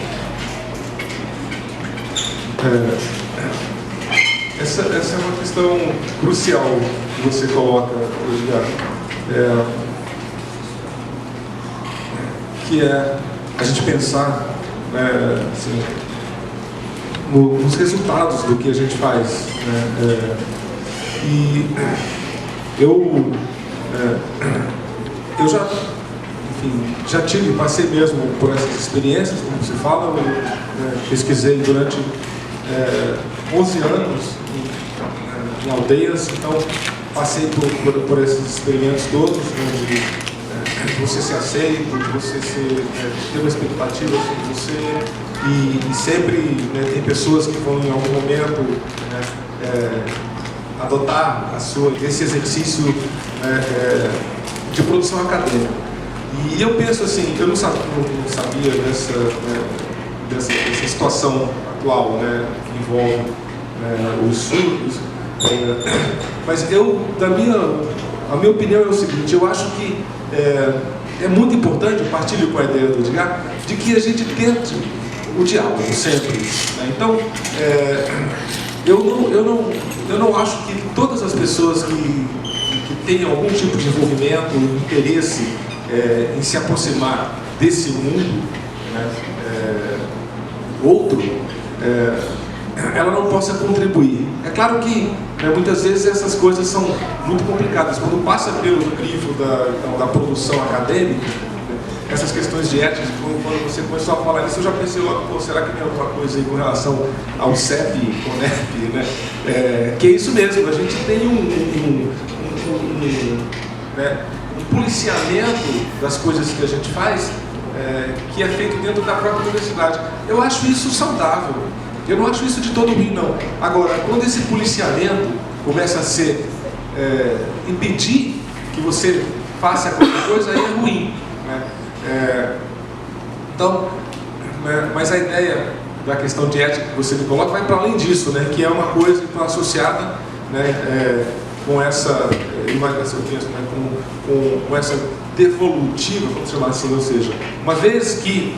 essa é uma questão crucial que você coloca, Edgar, que é a gente pensar assim, nos resultados do que a gente faz. E eu já passei mesmo por essas experiências, como você fala. Eu pesquisei durante 11 anos em aldeias, então passei por esses experimentos todos, onde você se aceita, você tem uma expectativa sobre você, e sempre tem pessoas que vão em algum momento adotar esse exercício de produção acadêmica. E eu penso assim, eu não sabia dessa situação atual, que envolve os surdos. Mas a minha opinião é o seguinte: eu acho que é muito importante, eu partilho com a ideia do Edgar, de que a gente tente o diálogo sempre. Né? Então, eu não acho que todas as pessoas que tenham algum tipo de envolvimento, interesse em se aproximar desse mundo, né, outro, ela não possa contribuir. É claro que muitas vezes essas coisas são muito complicadas. Quando passa pelo crivo da produção acadêmica, essas questões de ética, quando você começou a falar isso, eu já pensei logo, pô, será que tem alguma coisa aí com relação ao CEP, CONEP, né? Que é isso mesmo, a gente tem um policiamento das coisas que a gente faz, que é feito dentro da própria universidade. Eu acho isso saudável, eu não acho isso de todo ruim, não. Agora, quando esse policiamento começa a ser impedir que você faça qualquer coisa, aí é ruim, né? Então, mas a ideia da questão de ética que você me coloca vai para além disso, né? Que é uma coisa que está associada, né, com essa com essa devolutiva, vamos chamar assim, ou seja, uma vez que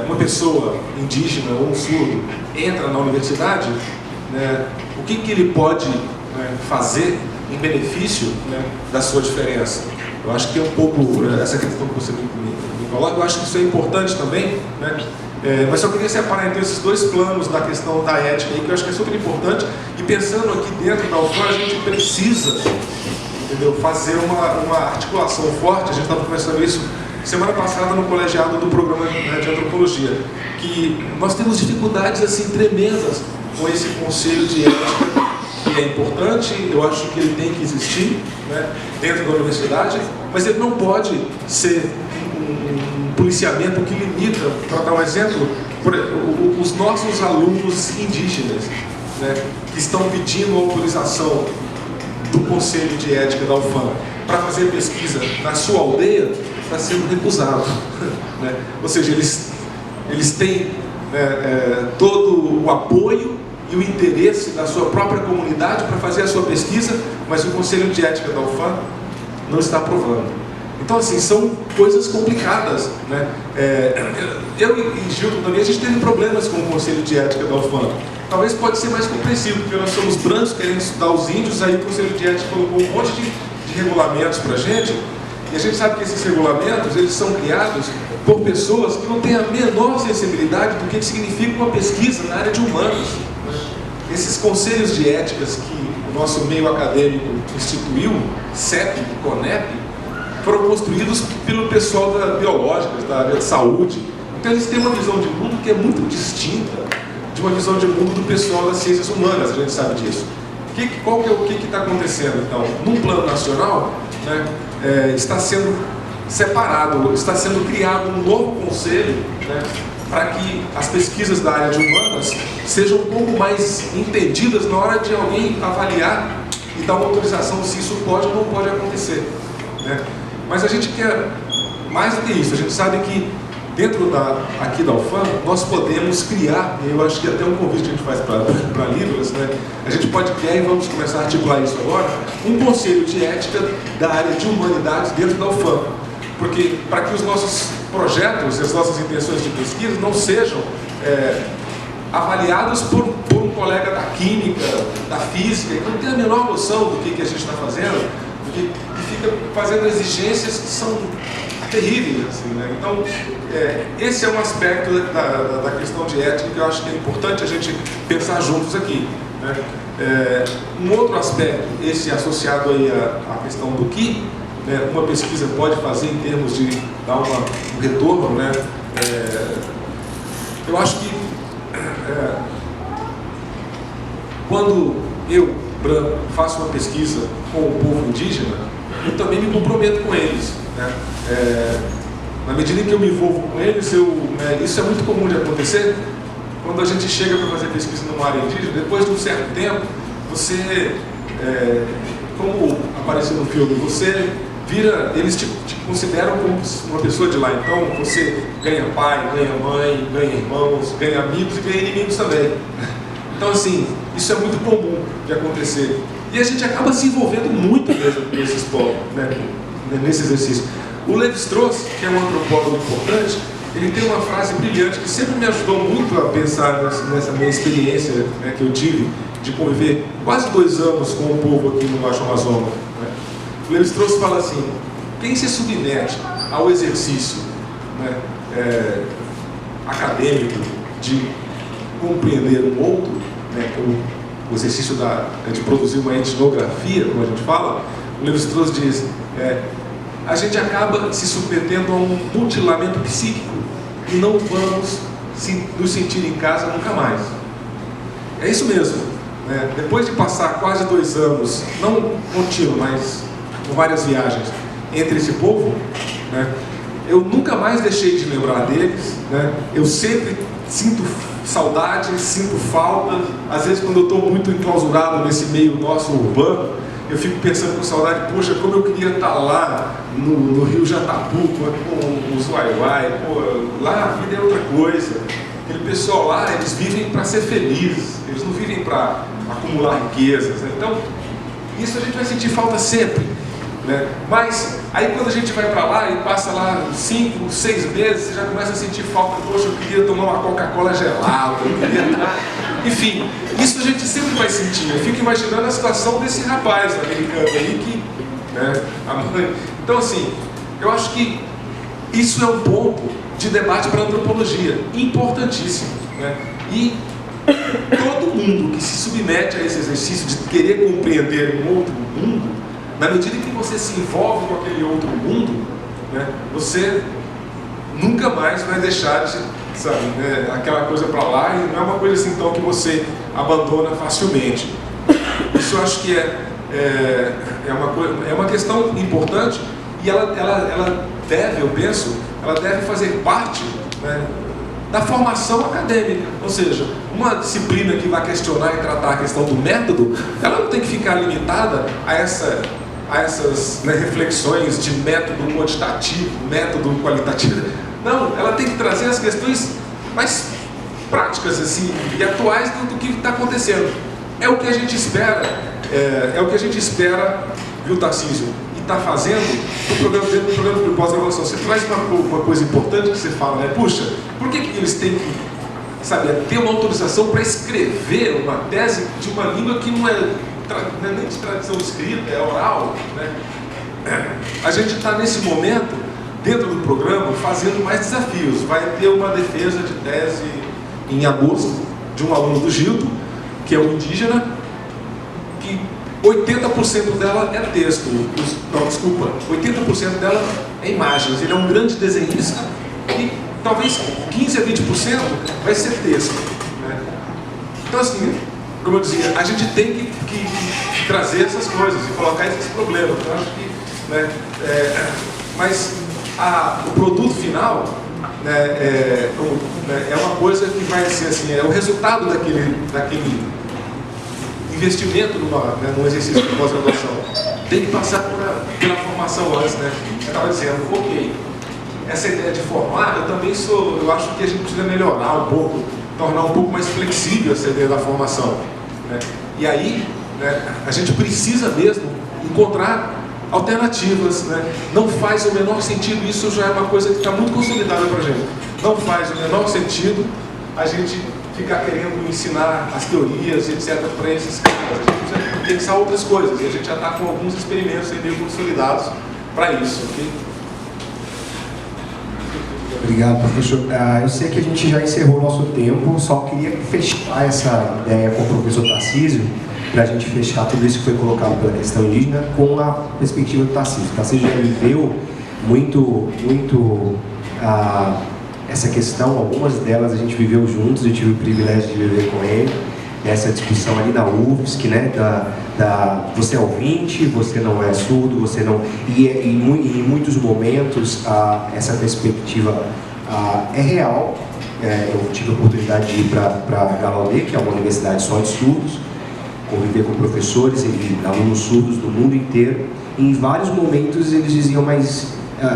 uma pessoa indígena ou um surdo entra na universidade, né, o que ele pode fazer em benefício, né, da sua diferença? Eu acho que é um pouco essa questão que você me coloca. Eu acho que isso é importante também, né? Mas só queria separar entre esses dois planos da questão da ética aí, que eu acho que é super importante. E pensando aqui dentro da UFAM, a gente precisa, entendeu, fazer uma articulação forte. A gente estava conversando isso semana passada no colegiado do programa de antropologia, que nós temos dificuldades assim tremendas com esse conselho de ética, que é importante. Eu acho que ele tem que existir, né, dentro da universidade, mas ele não pode ser um policiamento que limita. Para dar um exemplo, os nossos alunos indígenas, né, que estão pedindo autorização do Conselho de Ética da UFAM para fazer pesquisa na sua aldeia, está sendo recusado, né? Ou seja, eles têm todo o apoio e o interesse da sua própria comunidade para fazer a sua pesquisa, mas o Conselho de Ética da UFAM não está aprovando. Então, assim, são coisas complicadas, né? Eu e Gilton também, a gente teve problemas com o Conselho de Ética da UFAM. Talvez pode ser mais compreensível, porque nós somos brancos, querendo estudar os índios, aí o Conselho de Ética colocou um monte de regulamentos para a gente, e a gente sabe que esses regulamentos, eles são criados por pessoas que não têm a menor sensibilidade do que significa uma pesquisa na área de humanos. Esses conselhos de éticas que o nosso meio acadêmico instituiu, CEP e CONEP, foram construídos pelo pessoal da biológicas, da área de saúde. Então eles têm uma visão de mundo que é muito distinta de uma visão de mundo do pessoal das ciências humanas, a gente sabe disso. O que está acontecendo, então? Num plano nacional, né, está sendo separado, está sendo criado um novo conselho, né, para que as pesquisas da área de humanas sejam um pouco mais entendidas na hora de alguém avaliar e dar uma autorização se isso pode ou não pode acontecer, né? Mas a gente quer mais do que isso. A gente sabe que dentro aqui da UFAM nós podemos criar, e eu acho que até um convite que a gente faz para Libras, né? A gente pode criar, e vamos começar a articular isso agora, um conselho de ética da área de humanidades dentro da UFAM. Porque para que os nossos projetos, as nossas intenções de pesquisa não sejam avaliados por um colega da química, da física, que não tem a menor noção do que a gente está fazendo, e fica fazendo exigências que são terríveis, assim, né? Então, esse é um aspecto da questão de ética que eu acho que é importante a gente pensar juntos aqui, né? Um outro aspecto, esse associado aí à questão do que, né, uma pesquisa pode fazer em termos de dar um retorno, né? Eu acho que quando eu, branco, faço uma pesquisa com o povo indígena, eu também me comprometo com eles, né? Na medida em que eu me envolvo com eles, isso é muito comum de acontecer. Quando a gente chega para fazer pesquisa numa área indígena, depois de um certo tempo, você, como apareceu no filme, você vira, eles te consideram como uma pessoa de lá. Então você ganha pai, ganha mãe, ganha irmãos, ganha amigos e ganha inimigos também. Então, assim, isso é muito comum de acontecer. E a gente acaba se envolvendo muito mesmo nesses povos, né, nesse exercício. O Levi-Strauss, que é um antropólogo importante, ele tem uma frase brilhante que sempre me ajudou muito a pensar nessa minha experiência, né, que eu tive de conviver quase 2 anos com o povo aqui no Baixo Amazonas. Né. O Levi-Strauss fala assim: quem se submete ao exercício, né, acadêmico de compreender um outro, né, o exercício de produzir uma etnografia, como a gente fala, o Levi-Strauss diz, a gente acaba se submetendo a um mutilamento psíquico e não vamos nos sentir em casa nunca mais. É isso mesmo. Né? Depois de passar quase 2 anos, não contínuo, mas com várias viagens entre esse povo, né, eu nunca mais deixei de lembrar deles, né? Eu sempre sinto saudade, sinto falta. Às vezes, quando eu estou muito enclausurado nesse meio nosso urbano, eu fico pensando com saudade, poxa, como eu queria estar lá no Rio Jatapu, com os Uai-Uai, lá a vida é outra coisa. Aquele pessoal lá, eles vivem para ser felizes, eles não vivem para acumular riquezas. Né? Então, isso a gente vai sentir falta sempre. Né? Mas aí quando a gente vai para lá e passa lá 5, 6 meses, você já começa a sentir falta. Poxa, eu queria tomar uma Coca-Cola gelada, eu queria... Enfim, isso a gente sempre vai sentir. Eu fico imaginando a situação desse rapaz americano aí que, né, a mãe... Então, assim, eu acho que isso é um ponto de debate para a antropologia importantíssimo, né? E todo mundo que se submete a esse exercício de querer compreender um outro mundo, na medida que você se envolve com aquele outro mundo, né, você nunca mais vai deixar de, sabe, né, aquela coisa para lá, e não é uma coisa assim então que você abandona facilmente. Isso eu acho que é uma questão importante, e ela deve, eu penso, ela deve fazer parte, né, da formação acadêmica. Ou seja, uma disciplina que vai questionar e tratar a questão do método, ela não tem que ficar limitada a essas, né, reflexões de método quantitativo, método qualitativo. Não, ela tem que trazer as questões mais práticas assim, e atuais do que está acontecendo. É o que a gente espera, viu, Tarcísio? E está fazendo dentro do programa de pós-graduação. Você traz uma coisa importante que você fala, né? Puxa, por que eles têm que, sabe, ter uma autorização para escrever uma tese de uma língua que não é nem de tradição escrita, é oral, né? A gente está nesse momento, dentro do programa, fazendo mais desafios. Vai ter uma defesa de tese em agosto, de um aluno do Gildo, que é um indígena, que 80% dela é texto, não, desculpa, 80% dela é imagens. Ele é um grande desenhista e talvez 15 a 20% vai ser texto, né? Então, assim, como eu dizia, a gente tem que trazer essas coisas e colocar esses problemas. Eu acho que, né, mas o produto final, né, é uma coisa que vai ser assim, é o resultado daquele investimento num exercício de pós-graduação. Tem que passar pela formação antes, né? Eu estava dizendo, ok, essa ideia de formar, eu acho que a gente precisa melhorar um pouco, tornar um pouco mais flexível essa ideia da formação, né? E aí, né, a gente precisa mesmo encontrar alternativas, né? Não faz o menor sentido, isso já é uma coisa que está muito consolidada para a gente. Não faz o menor sentido a gente ficar querendo ensinar as teorias, etc., para esses caras. A gente precisa pensar outras coisas, e a gente já está com alguns experimentos aí meio consolidados para isso, ok? Obrigado, professor. Eu sei que a gente já encerrou o nosso tempo, só queria fechar essa ideia com o professor Tarcísio, para a gente fechar tudo isso que foi colocado pela questão indígena com a perspectiva do Tarcísio. O Tarcísio já viveu muito essa questão, algumas delas a gente viveu juntos, eu tive o privilégio de viver com ele, essa discussão ali na UFSC, né, você é ouvinte, você não é surdo, você não... E em muitos momentos essa perspectiva é real. Eu tive a oportunidade de ir para Galaudê, que é uma universidade só de surdos, conviver com professores e alunos surdos do mundo inteiro. E em vários momentos eles diziam, mas...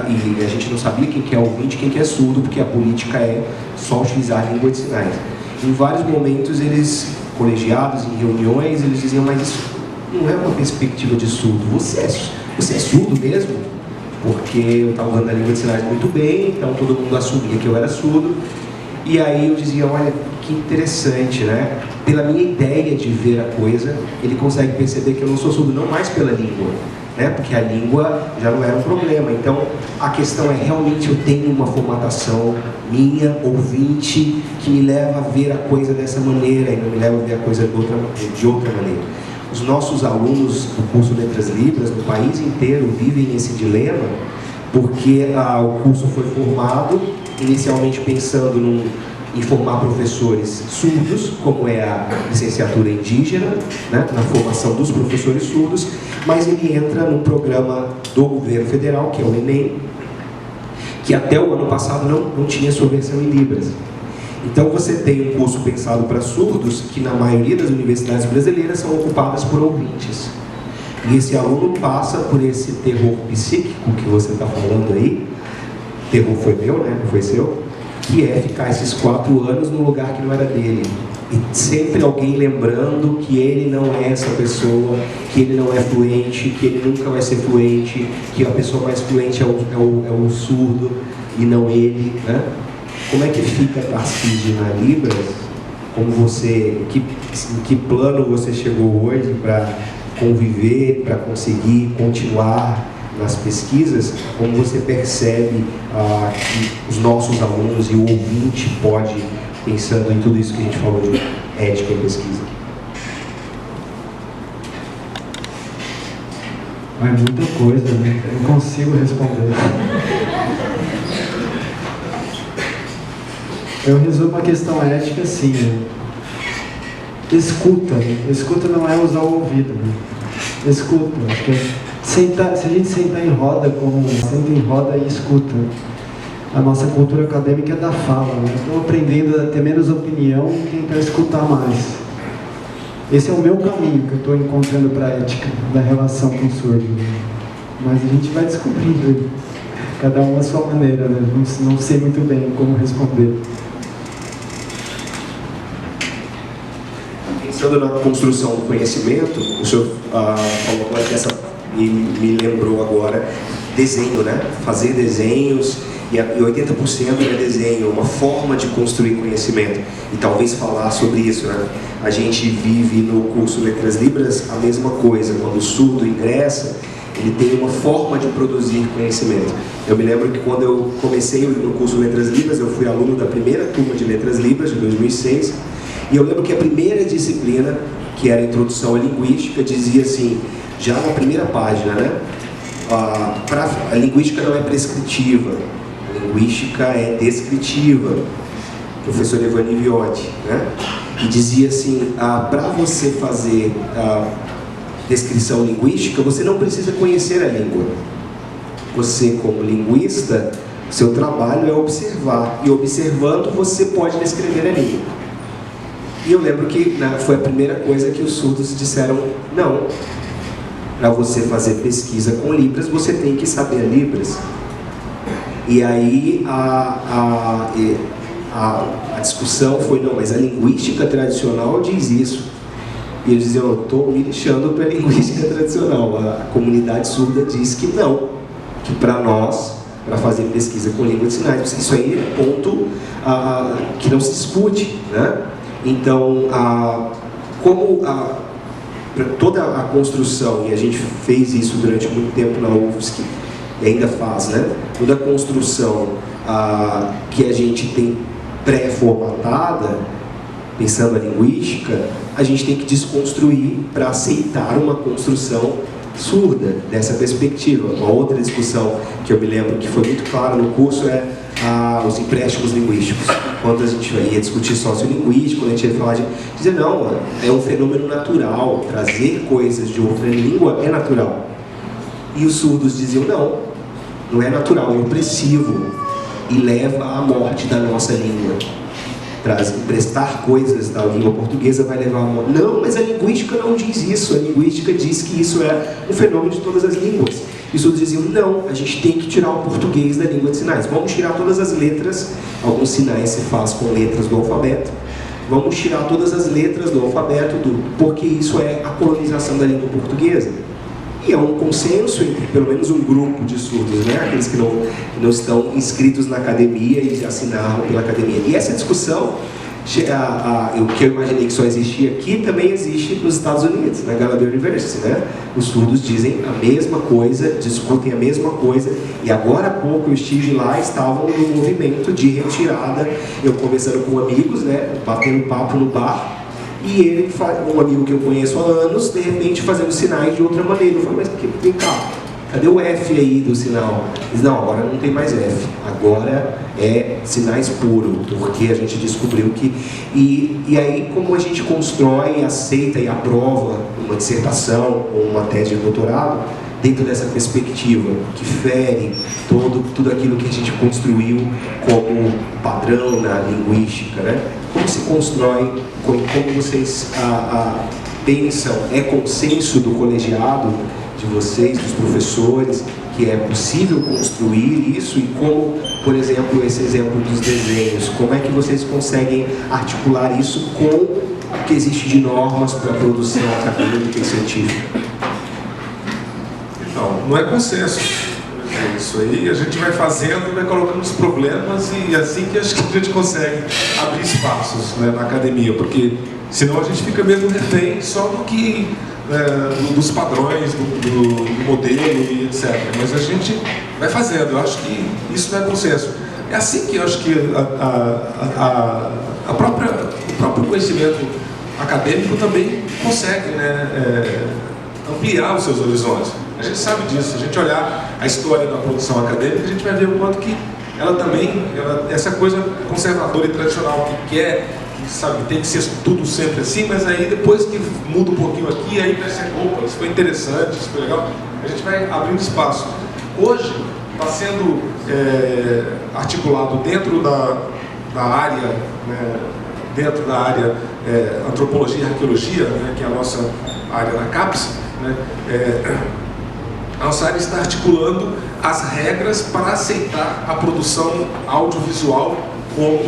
e a gente não sabia quem que é ouvinte e quem que é surdo, porque a política é só utilizar a língua de sinais. Em vários momentos eles colegiados, em reuniões, eles diziam, mas isso não é uma perspectiva de surdo, você é surdo mesmo? Porque eu estava usando a língua de sinais muito bem, então todo mundo assumia que eu era surdo. E aí eu dizia, olha, que interessante, né? Pela minha ideia de ver a coisa, ele consegue perceber que eu não sou surdo, não mais pela língua, né? Porque a língua já não era um problema. Então, a questão é, realmente eu tenho uma formatação minha, ouvinte, que me leva a ver a coisa dessa maneira e não me leva a ver a coisa de outra maneira. Os nossos alunos do curso Letras Libras, no país inteiro, vivem esse dilema, porque o curso foi formado inicialmente pensando em formar professores surdos, como é a licenciatura indígena, né, na formação dos professores surdos, mas ele entra num programa do governo federal, que é o Enem, que até o ano passado não tinha sua versão em Libras. Então você tem um curso pensado para surdos, que na maioria das universidades brasileiras são ocupadas por ouvintes. E esse aluno passa por esse terror psíquico que você está falando aí, terror foi meu, né, não foi seu, que é ficar esses 4 anos num lugar que não era dele. E sempre alguém lembrando que ele não é essa pessoa, que ele não é fluente, que ele nunca vai ser fluente, que a pessoa mais fluente é o surdo e não ele, né? Como é que fica Tarcísio na Libras? Como você, em que plano você chegou hoje para conviver, para conseguir continuar nas pesquisas? Como você percebe que os nossos alunos e o ouvinte pode, pensando em tudo isso que a gente falou de ética e pesquisa? É muita coisa, né? Eu não consigo responder. Eu resumo a questão ética assim, né? Escuta. Escuta não é usar o ouvido, né? Escuta. Acho que se a gente sentar em roda, senta em roda e escuta. A nossa cultura acadêmica é da fala, né? Estou aprendendo a ter menos opinião e tentar escutar mais. Esse é o meu caminho que eu estou encontrando para a ética da relação com o surdo. Mas a gente vai descobrindo, cada um a sua maneira, né? Não sei muito bem como responder. Pensando na construção do conhecimento, o senhor falou agora que me lembrou agora, desenho, né? Fazer desenhos, e 80% é desenho, uma forma de construir conhecimento. E talvez falar sobre isso, né? A gente vive no curso Letras Libras a mesma coisa. Quando o surdo ingressa, ele tem uma forma de produzir conhecimento. Eu me lembro que quando eu comecei no curso Letras Libras, eu fui aluno da primeira turma de Letras Libras, de 2006, e eu lembro que a primeira disciplina, que era a Introdução à Linguística, dizia assim, já na primeira página, né? A linguística não é prescritiva, a linguística é descritiva. Professor Evani Viotti, né? E dizia assim, para você fazer descrição linguística, você não precisa conhecer a língua. Você, como linguista, seu trabalho é observar, e observando você pode descrever a língua. E eu lembro que foi a primeira coisa que os surdos disseram, não, para você fazer pesquisa com Libras, você tem que saber Libras. E aí a discussão foi, não, mas a linguística tradicional diz isso. E eles diziam, eu estou me lixando para a linguística tradicional. A comunidade surda diz que não, que para nós, para fazer pesquisa com língua de sinais, isso aí é ponto que não se discute, né? Então, como toda a construção, e a gente fez isso durante muito tempo na UFSC, e ainda faz, né? Toda a construção que a gente tem pré-formatada, pensando a linguística, a gente tem que desconstruir para aceitar uma construção surda dessa perspectiva. Uma outra discussão que eu me lembro que foi muito clara no curso é os empréstimos linguísticos. Quando a gente ia discutir sociolinguístico, quando a gente ia falar de dizer, não, é um fenômeno natural, trazer coisas de outra língua é natural. E os surdos diziam, não é natural, é opressivo e leva à morte da nossa língua. Emprestar coisas da língua portuguesa vai levar a morte. Não, mas a linguística não diz isso. A linguística diz que isso é um fenômeno de todas as línguas. E os outros diziam, não, a gente tem que tirar o português da língua de sinais. Vamos tirar todas as letras. Alguns sinais se faz com letras do alfabeto. vamos tirar todas as letras do alfabeto, porque isso é a colonização da língua portuguesa. E é um consenso entre pelo menos um grupo de surdos, né? Aqueles que não estão inscritos na academia e assinaram pela academia. E essa discussão, o que eu imaginei que só existia aqui, também existe nos Estados Unidos, na Gallaudet University, né? Os surdos dizem a mesma coisa, discutem a mesma coisa, e agora há pouco eu estive lá, estavam no movimento de retirada, eu conversando com amigos, né? Batendo papo no bar, e ele, um amigo que eu conheço há anos, de repente fazendo sinais de outra maneira. Eu falei, mas vem cá, cadê o F aí do sinal? Ele disse, não, agora não tem mais F, agora é sinais puro, porque a gente descobriu que... E aí, como a gente constrói, aceita e aprova uma dissertação ou uma tese de doutorado, dentro dessa perspectiva que fere tudo aquilo que a gente construiu como padrão na linguística, né? Como se constrói, como vocês pensam, é consenso do colegiado de vocês, dos professores, que é possível construir isso, e como, por exemplo, esse exemplo dos desenhos, como é que vocês conseguem articular isso com o que existe de normas para a produção acadêmica e científica? Não é consenso. É isso aí, a gente vai fazendo, vai colocando os problemas, e assim que acho que a gente consegue abrir espaços, né, na academia, porque senão a gente fica mesmo refém só do que, dos padrões, do modelo e etc. Mas a gente vai fazendo, eu acho que isso não é consenso. É assim que eu acho que o próprio conhecimento acadêmico também consegue, né, ampliar os seus horizontes. A gente sabe disso, a gente olhar a história da produção acadêmica, a gente vai ver o quanto que ela também, essa coisa conservadora e tradicional que sabe, tem que ser tudo sempre assim, mas aí depois que muda um pouquinho aqui, aí vai ser, opa, isso foi interessante, isso foi legal, a gente vai abrindo espaço. Hoje está sendo articulado dentro da área, né, antropologia e arqueologia, né, que é a nossa área da CAPES, né, a nossa área está articulando as regras para aceitar a produção audiovisual como,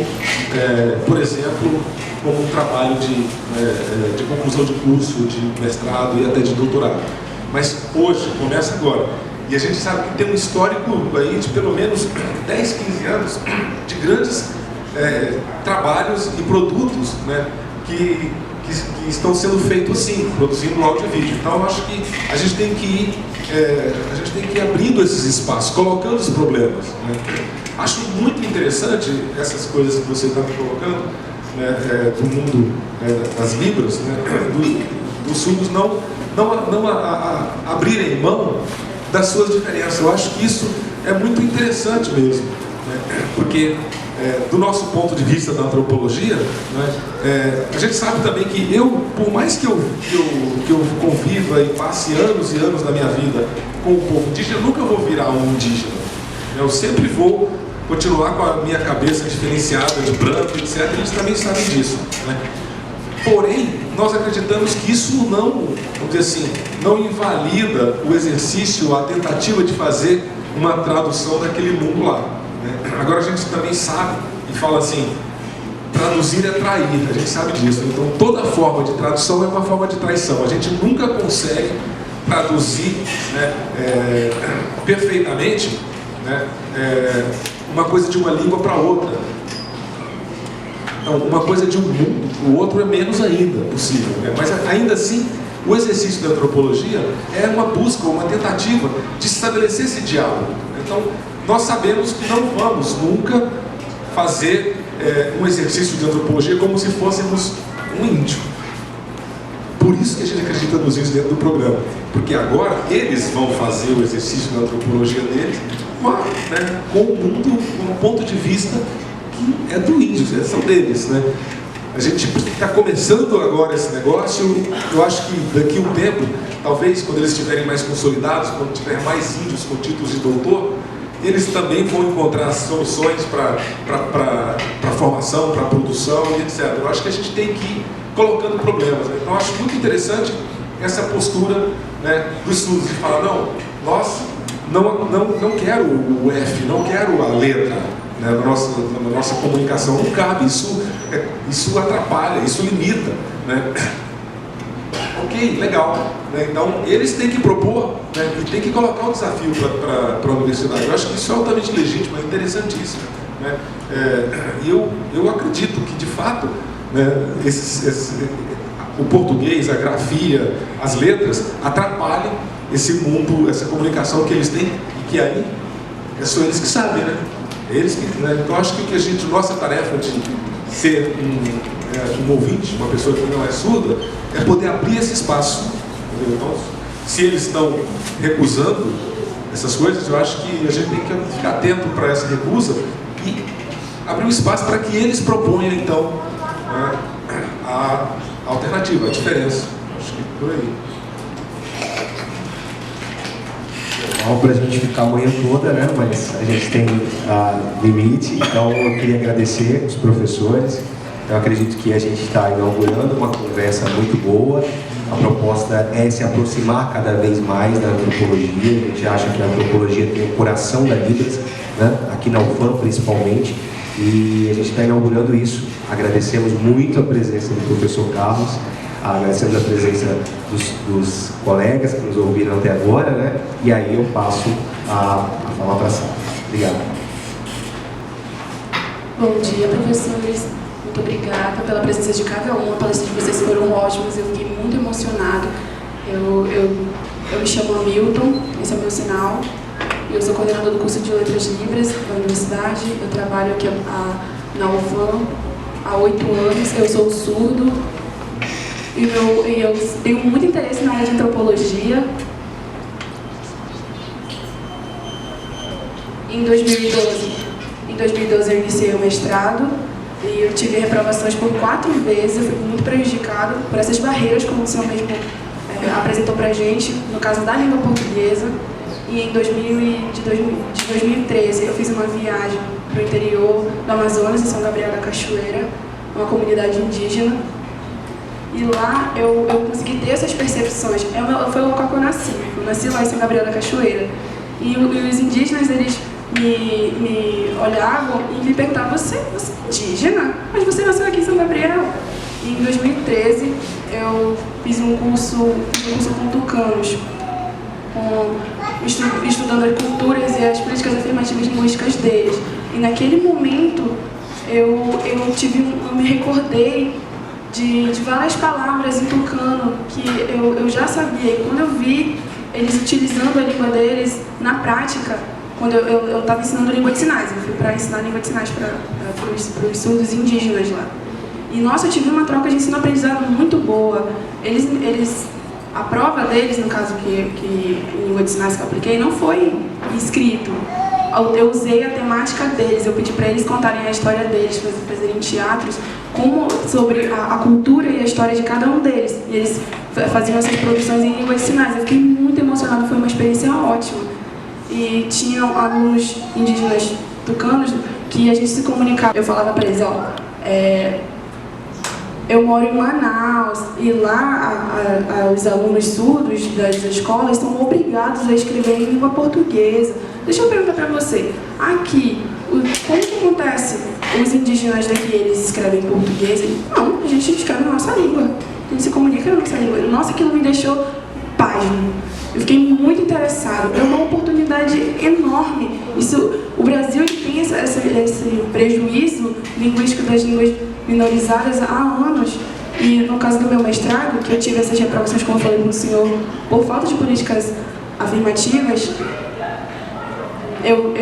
por exemplo, como um trabalho de conclusão de curso, de mestrado e até de doutorado. Mas hoje, começa agora. E a gente sabe que tem um histórico aí de pelo menos 10, 15 anos de grandes trabalhos e produtos, né, que estão sendo feitos assim, produzindo áudio e vídeo. Então eu acho que a gente tem que ir abrindo esses espaços, colocando os problemas, né? Acho muito interessante essas coisas que você está me colocando, né, do mundo, das Libras, né, dos surdos não abrirem mão das suas diferenças. Eu acho que isso é muito interessante mesmo, né, porque do nosso ponto de vista da antropologia, né, a gente sabe também que por mais que eu conviva e passe anos e anos da minha vida com o povo indígena, eu nunca vou virar um indígena. Eu sempre vou continuar com a minha cabeça diferenciada de branco, etc. A gente também sabe disso, né? Porém, nós acreditamos que isso não, vamos dizer assim, não invalida o exercício, a tentativa de fazer uma tradução daquele mundo lá. Agora a gente também sabe e fala assim, traduzir é trair, a gente sabe disso. Então toda forma de tradução é uma forma de traição. A gente nunca consegue traduzir, né, perfeitamente, né, uma coisa de uma língua para outra. Então, uma coisa de um mundo, o outro é menos ainda possível, né? Mas ainda assim, o exercício da antropologia é uma busca, uma tentativa de estabelecer esse diálogo. Então, nós sabemos que não vamos nunca fazer um exercício de antropologia como se fôssemos um índio. Por isso que a gente acredita nos índios dentro do programa. Porque agora eles vão fazer o exercício da antropologia deles, né, com o mundo, com um ponto de vista que é do índio, são deles, né? A gente está começando agora esse negócio. Eu acho que daqui a um tempo, talvez quando eles estiverem mais consolidados, quando tiver mais índios com títulos de doutor, eles também vão encontrar soluções para formação, para produção e etc. Eu acho que a gente tem que ir colocando problemas, né? Então eu acho muito interessante essa postura, né, dos estudos, de falar, não quero o F, não quero a letra, né, na nossa comunicação. Não cabe, isso atrapalha, isso limita, né? Ok, legal, né? Então eles têm que propor, né, e têm que colocar um desafio para a universidade. Eu acho que isso é altamente legítimo, é interessantíssimo, né? E eu acredito que, de fato, né, o português, a grafia, as letras atrapalham esse mundo, essa comunicação que eles têm, e que aí são eles que sabem, né? Eles que, né? Então acho que nossa tarefa de ser um ouvinte, uma pessoa que não é surda, é poder abrir esse espaço. Entendeu? Então, se eles estão recusando essas coisas, eu acho que a gente tem que ficar atento para essa recusa e abrir um espaço para que eles proponham, então, a alternativa, a diferença. Acho que por aí. Bom, para a gente ficar a manhã toda, né? Mas a gente tem limite, então eu queria agradecer os professores. Eu acredito que a gente está inaugurando uma conversa muito boa. A proposta é se aproximar cada vez mais da antropologia. A gente acha que a antropologia tem o coração da Libras, né? Aqui na UFAM principalmente, e a gente está inaugurando isso. Agradecemos muito a presença do professor Carlos, agradecemos a presença dos colegas que nos ouviram até agora, né? E aí eu passo a falar para a sala. Obrigado. Bom dia, professores. Muito obrigada pela presença de cada um. A palestra de vocês foram ótimas, eu fiquei muito emocionado. Eu me chamo Hamilton, esse é o meu sinal. Eu sou coordenador do curso de Letras Libras da universidade. Eu trabalho aqui na UFAM há 8 anos. Eu sou surdo e eu tenho muito interesse na área de antropologia. Em 2012 eu iniciei o mestrado e eu tive reprovações por 4 vezes. Eu fui muito prejudicada por essas barreiras, como o senhor mesmo apresentou para a gente, no caso da língua portuguesa. E em 2013 eu fiz uma viagem para o interior do Amazonas, em São Gabriel da Cachoeira, uma comunidade indígena. E lá eu consegui ter essas percepções. Foi o local que eu nasci lá em São Gabriel da Cachoeira. E os indígenas, eles me olhavam e me perguntavam: você é indígena? Mas você nasceu aqui em São Gabriel? E em 2013 eu fiz um curso com tucanos, estudando as culturas e as políticas afirmativas linguísticas deles. E naquele momento eu me recordei de várias palavras em tucano que eu já sabia. E quando eu vi eles utilizando a língua deles na prática, quando eu estava ensinando língua de sinais, eu fui para ensinar língua de sinais para os surdos indígenas lá. E nossa, eu tive uma troca de ensino-aprendizado muito boa. A prova deles, no caso que em língua de sinais que eu apliquei, não foi escrito. Eu usei a temática deles, eu pedi para eles contarem a história deles, fazerem teatros sobre a cultura e a história de cada um deles. E eles faziam essas produções em língua de sinais. Eu fiquei muito emocionada, foi uma experiência ótima. E tinham alunos indígenas tucanos que a gente se comunicava. Eu falava para eles: eu moro em Manaus e lá os alunos surdos das escolas são obrigados a escrever em língua portuguesa. Deixa eu perguntar para você, aqui, como que acontece? Os indígenas daqui, eles escrevem em português? Não, a gente escreve na nossa língua, a gente se comunica na nossa língua. Nossa, aquilo me deixou pasmo. Eu fiquei muito interessado. É uma oportunidade enorme. O Brasil tem esse prejuízo linguístico das línguas minorizadas há anos. E no caso do meu mestrado, que eu tive essas reprovações, como eu falei para o senhor, por falta de políticas afirmativas, eu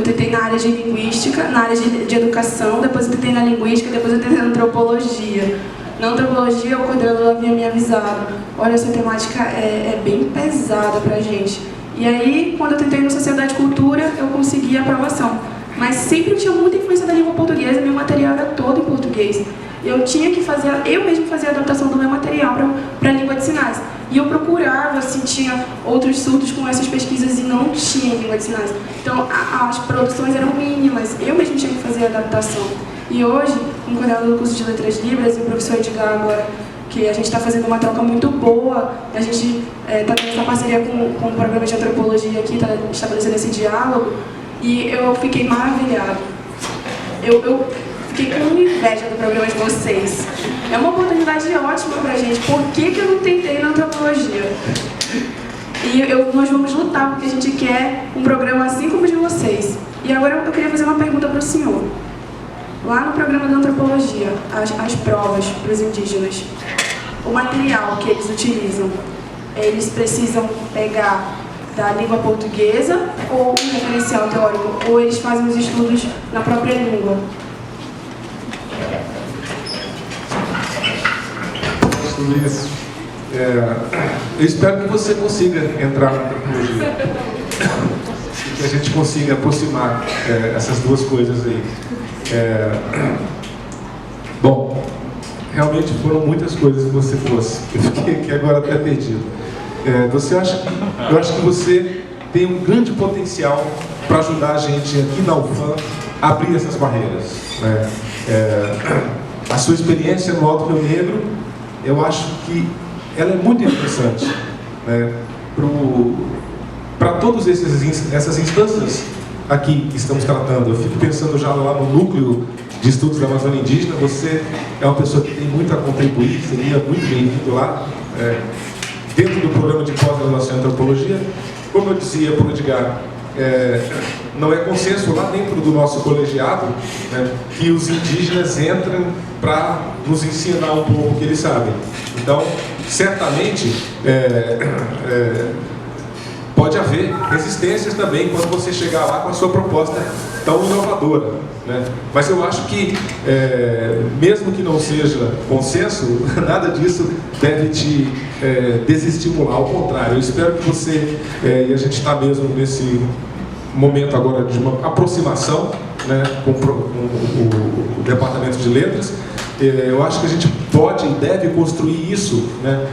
tentei na área de linguística, na área de educação, depois eu tentei na linguística, depois eu tentei na antropologia. Na antropologia, o coordenador havia me avisado: olha, essa temática é bem pesada pra gente. E aí, quando eu tentei no Sociedade e Cultura, eu consegui a aprovação. Mas sempre tinha muita influência da língua portuguesa, meu material era todo em português. E eu tinha que eu mesmo fazia a adaptação do meu material para a língua de sinais. E eu procurava se tinha outros surdos com essas pesquisas e não tinha língua de sinais. Então, as produções eram mínimas, eu mesmo tinha que fazer a adaptação. E hoje, como coordenador do curso de Letras Libras, e o professor Edgar agora, que a gente está fazendo uma troca muito boa, a gente está tendo essa parceria com o programa de antropologia aqui, está estabelecendo esse diálogo, E eu fiquei maravilhado. Eu fiquei com inveja do programa de vocês. É uma oportunidade ótima pra gente. Por que eu não tentei na antropologia? E nós vamos lutar porque a gente quer um programa assim como o de vocês. E agora eu queria fazer uma pergunta para o senhor. Lá no programa da antropologia, as provas para os indígenas, o material que eles utilizam, eles precisam pegar da língua portuguesa ou um referencial teórico? Ou eles fazem os estudos na própria língua? Luiz, eu espero que você consiga entrar na antropologia, que a gente consiga aproximar essas duas coisas aí. Bom, realmente foram muitas coisas que você trouxe. Eu fiquei aqui agora até perdido. Eu acho que você tem um grande potencial para ajudar a gente aqui na UFAM a abrir essas barreiras, né? A sua experiência no Alto Rio Negro, eu acho que ela é muito interessante, né, para todas essas instâncias aqui que estamos tratando. Eu fico pensando já lá no núcleo de estudos da Amazônia Indígena. Você é uma pessoa que tem muito a contribuir, seria muito bem-vindo lá, dentro do programa de pós-graduação em antropologia. Como eu dizia para o Edgar, não é consenso lá dentro do nosso colegiado, né, que os indígenas entram para nos ensinar um pouco o que eles sabem. Então, certamente, pode haver resistências também quando você chegar lá com a sua proposta tão inovadora, né? Mas eu acho que, mesmo que não seja consenso, nada disso deve te desestimular. Ao contrário, eu espero que você, e a gente está mesmo nesse momento agora de uma aproximação, né, com o Departamento de Letras. Eu acho que a gente pode e deve construir isso, né,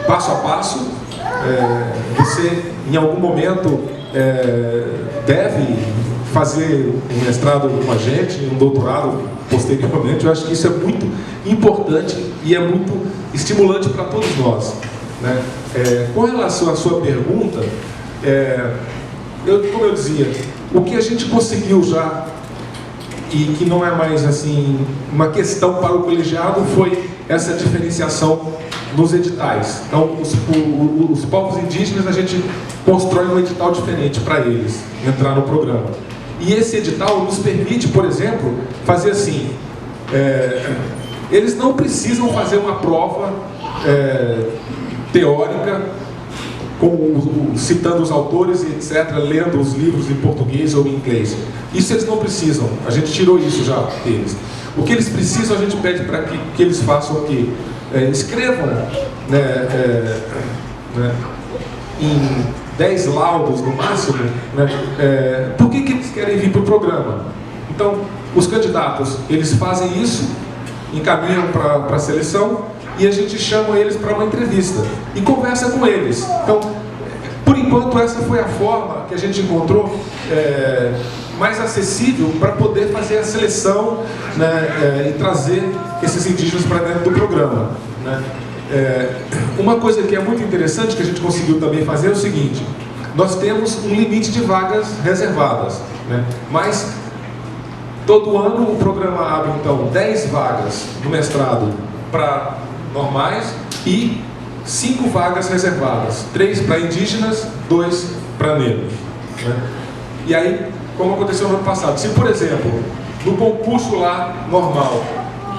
passo a passo. Você, em algum momento, deve fazer um mestrado com a gente, um doutorado posteriormente. Eu acho que isso é muito importante e é muito estimulante para todos nós, né? Com relação à sua pergunta, como eu dizia, o que a gente conseguiu já, e que não é mais assim uma questão para o colegiado, foi essa diferenciação nos editais. Então, os povos indígenas, a gente constrói um edital diferente para eles entrar no programa. E esse edital nos permite, por exemplo, fazer assim, eles não precisam fazer uma prova teórica, citando os autores e etc., lendo os livros em português ou em inglês. Isso eles não precisam, a gente tirou isso já deles. O que eles precisam, a gente pede para que eles façam o quê? Escrevam, né, em 10 laudos no máximo, né, por que eles querem vir para o programa. Então, os candidatos, eles fazem isso, encaminham para a seleção, e a gente chama eles para uma entrevista e conversa com eles. Então, por enquanto, essa foi a forma que a gente encontrou mais acessível para poder fazer a seleção, né, e trazer esses indígenas para dentro do programa, né? Uma coisa que é muito interessante que a gente conseguiu também fazer é o seguinte: nós temos um limite de vagas reservadas, né? Mas todo ano o programa abre então 10 vagas no mestrado para normais e 5 vagas reservadas, 3 para indígenas, 2 para negros, né? E aí, como aconteceu no ano passado, se por exemplo, no concurso lá normal,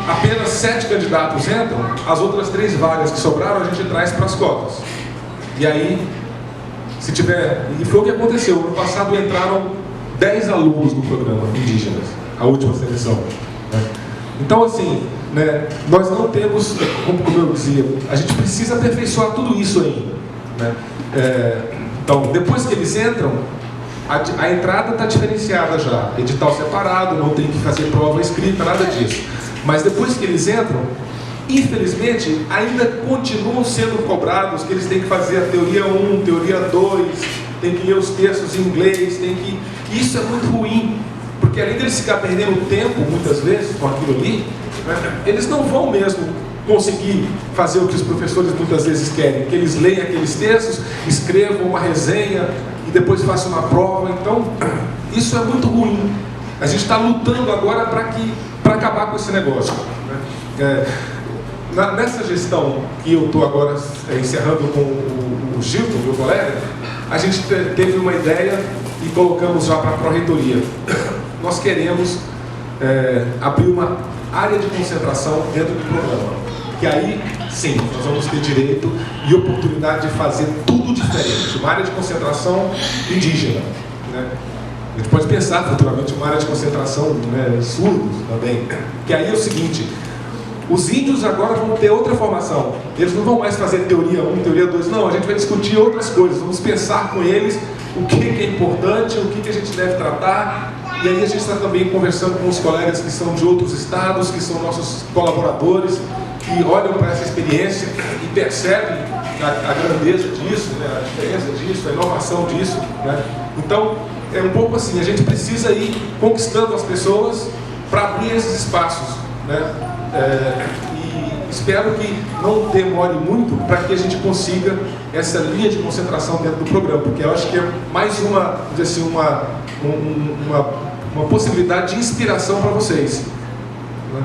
apenas 7 candidatos entram, as outras 3 vagas que sobraram a gente traz para as cotas. E aí, se tiver... E foi o que aconteceu. No ano passado entraram 10 alunos do programa indígenas, a última seleção, né? Então, assim, né, nós não temos, como eu dizia, a gente precisa aperfeiçoar tudo isso ainda, né? Então, depois que eles entram, a entrada está diferenciada já, edital separado, não tem que fazer prova escrita, nada disso. Mas depois que eles entram, infelizmente, ainda continuam sendo cobrados que eles têm que fazer a teoria 1, teoria 2, tem que ler os textos em inglês, Isso é muito ruim, porque além deles ficar perdendo tempo, muitas vezes, com aquilo ali, né, eles não vão mesmo conseguir fazer o que os professores muitas vezes querem, que eles leiam aqueles textos, escrevam uma resenha e depois faça uma prova. Então, isso é muito ruim. A gente está lutando agora para acabar com esse negócio, né? Nessa gestão que eu estou agora encerrando com o Gilton, meu colega, a gente teve uma ideia e colocamos já para a Pró-Reitoria. Nós queremos abrir uma área de concentração dentro do programa, que aí, sim, nós vamos ter direito e oportunidade de fazer tudo diferente. Uma área de concentração indígena, né? A gente pode pensar futuramente uma área de concentração, né, surdos também, que aí é o seguinte: os índios agora vão ter outra formação. Eles não vão mais fazer teoria 1, teoria 2, não, a gente vai discutir outras coisas, vamos pensar com eles o que é importante, o que a gente deve tratar. E aí a gente está também conversando com os colegas que são de outros estados, que são nossos colaboradores, que olham para essa experiência e percebem a grandeza disso, né, a diferença disso, a inovação disso, né? Então, é um pouco assim, a gente precisa ir conquistando as pessoas para abrir esses espaços, né? E espero que não demore muito para que a gente consiga essa linha de concentração dentro do programa, porque eu acho que é mais uma, assim, uma possibilidade de inspiração para vocês, né?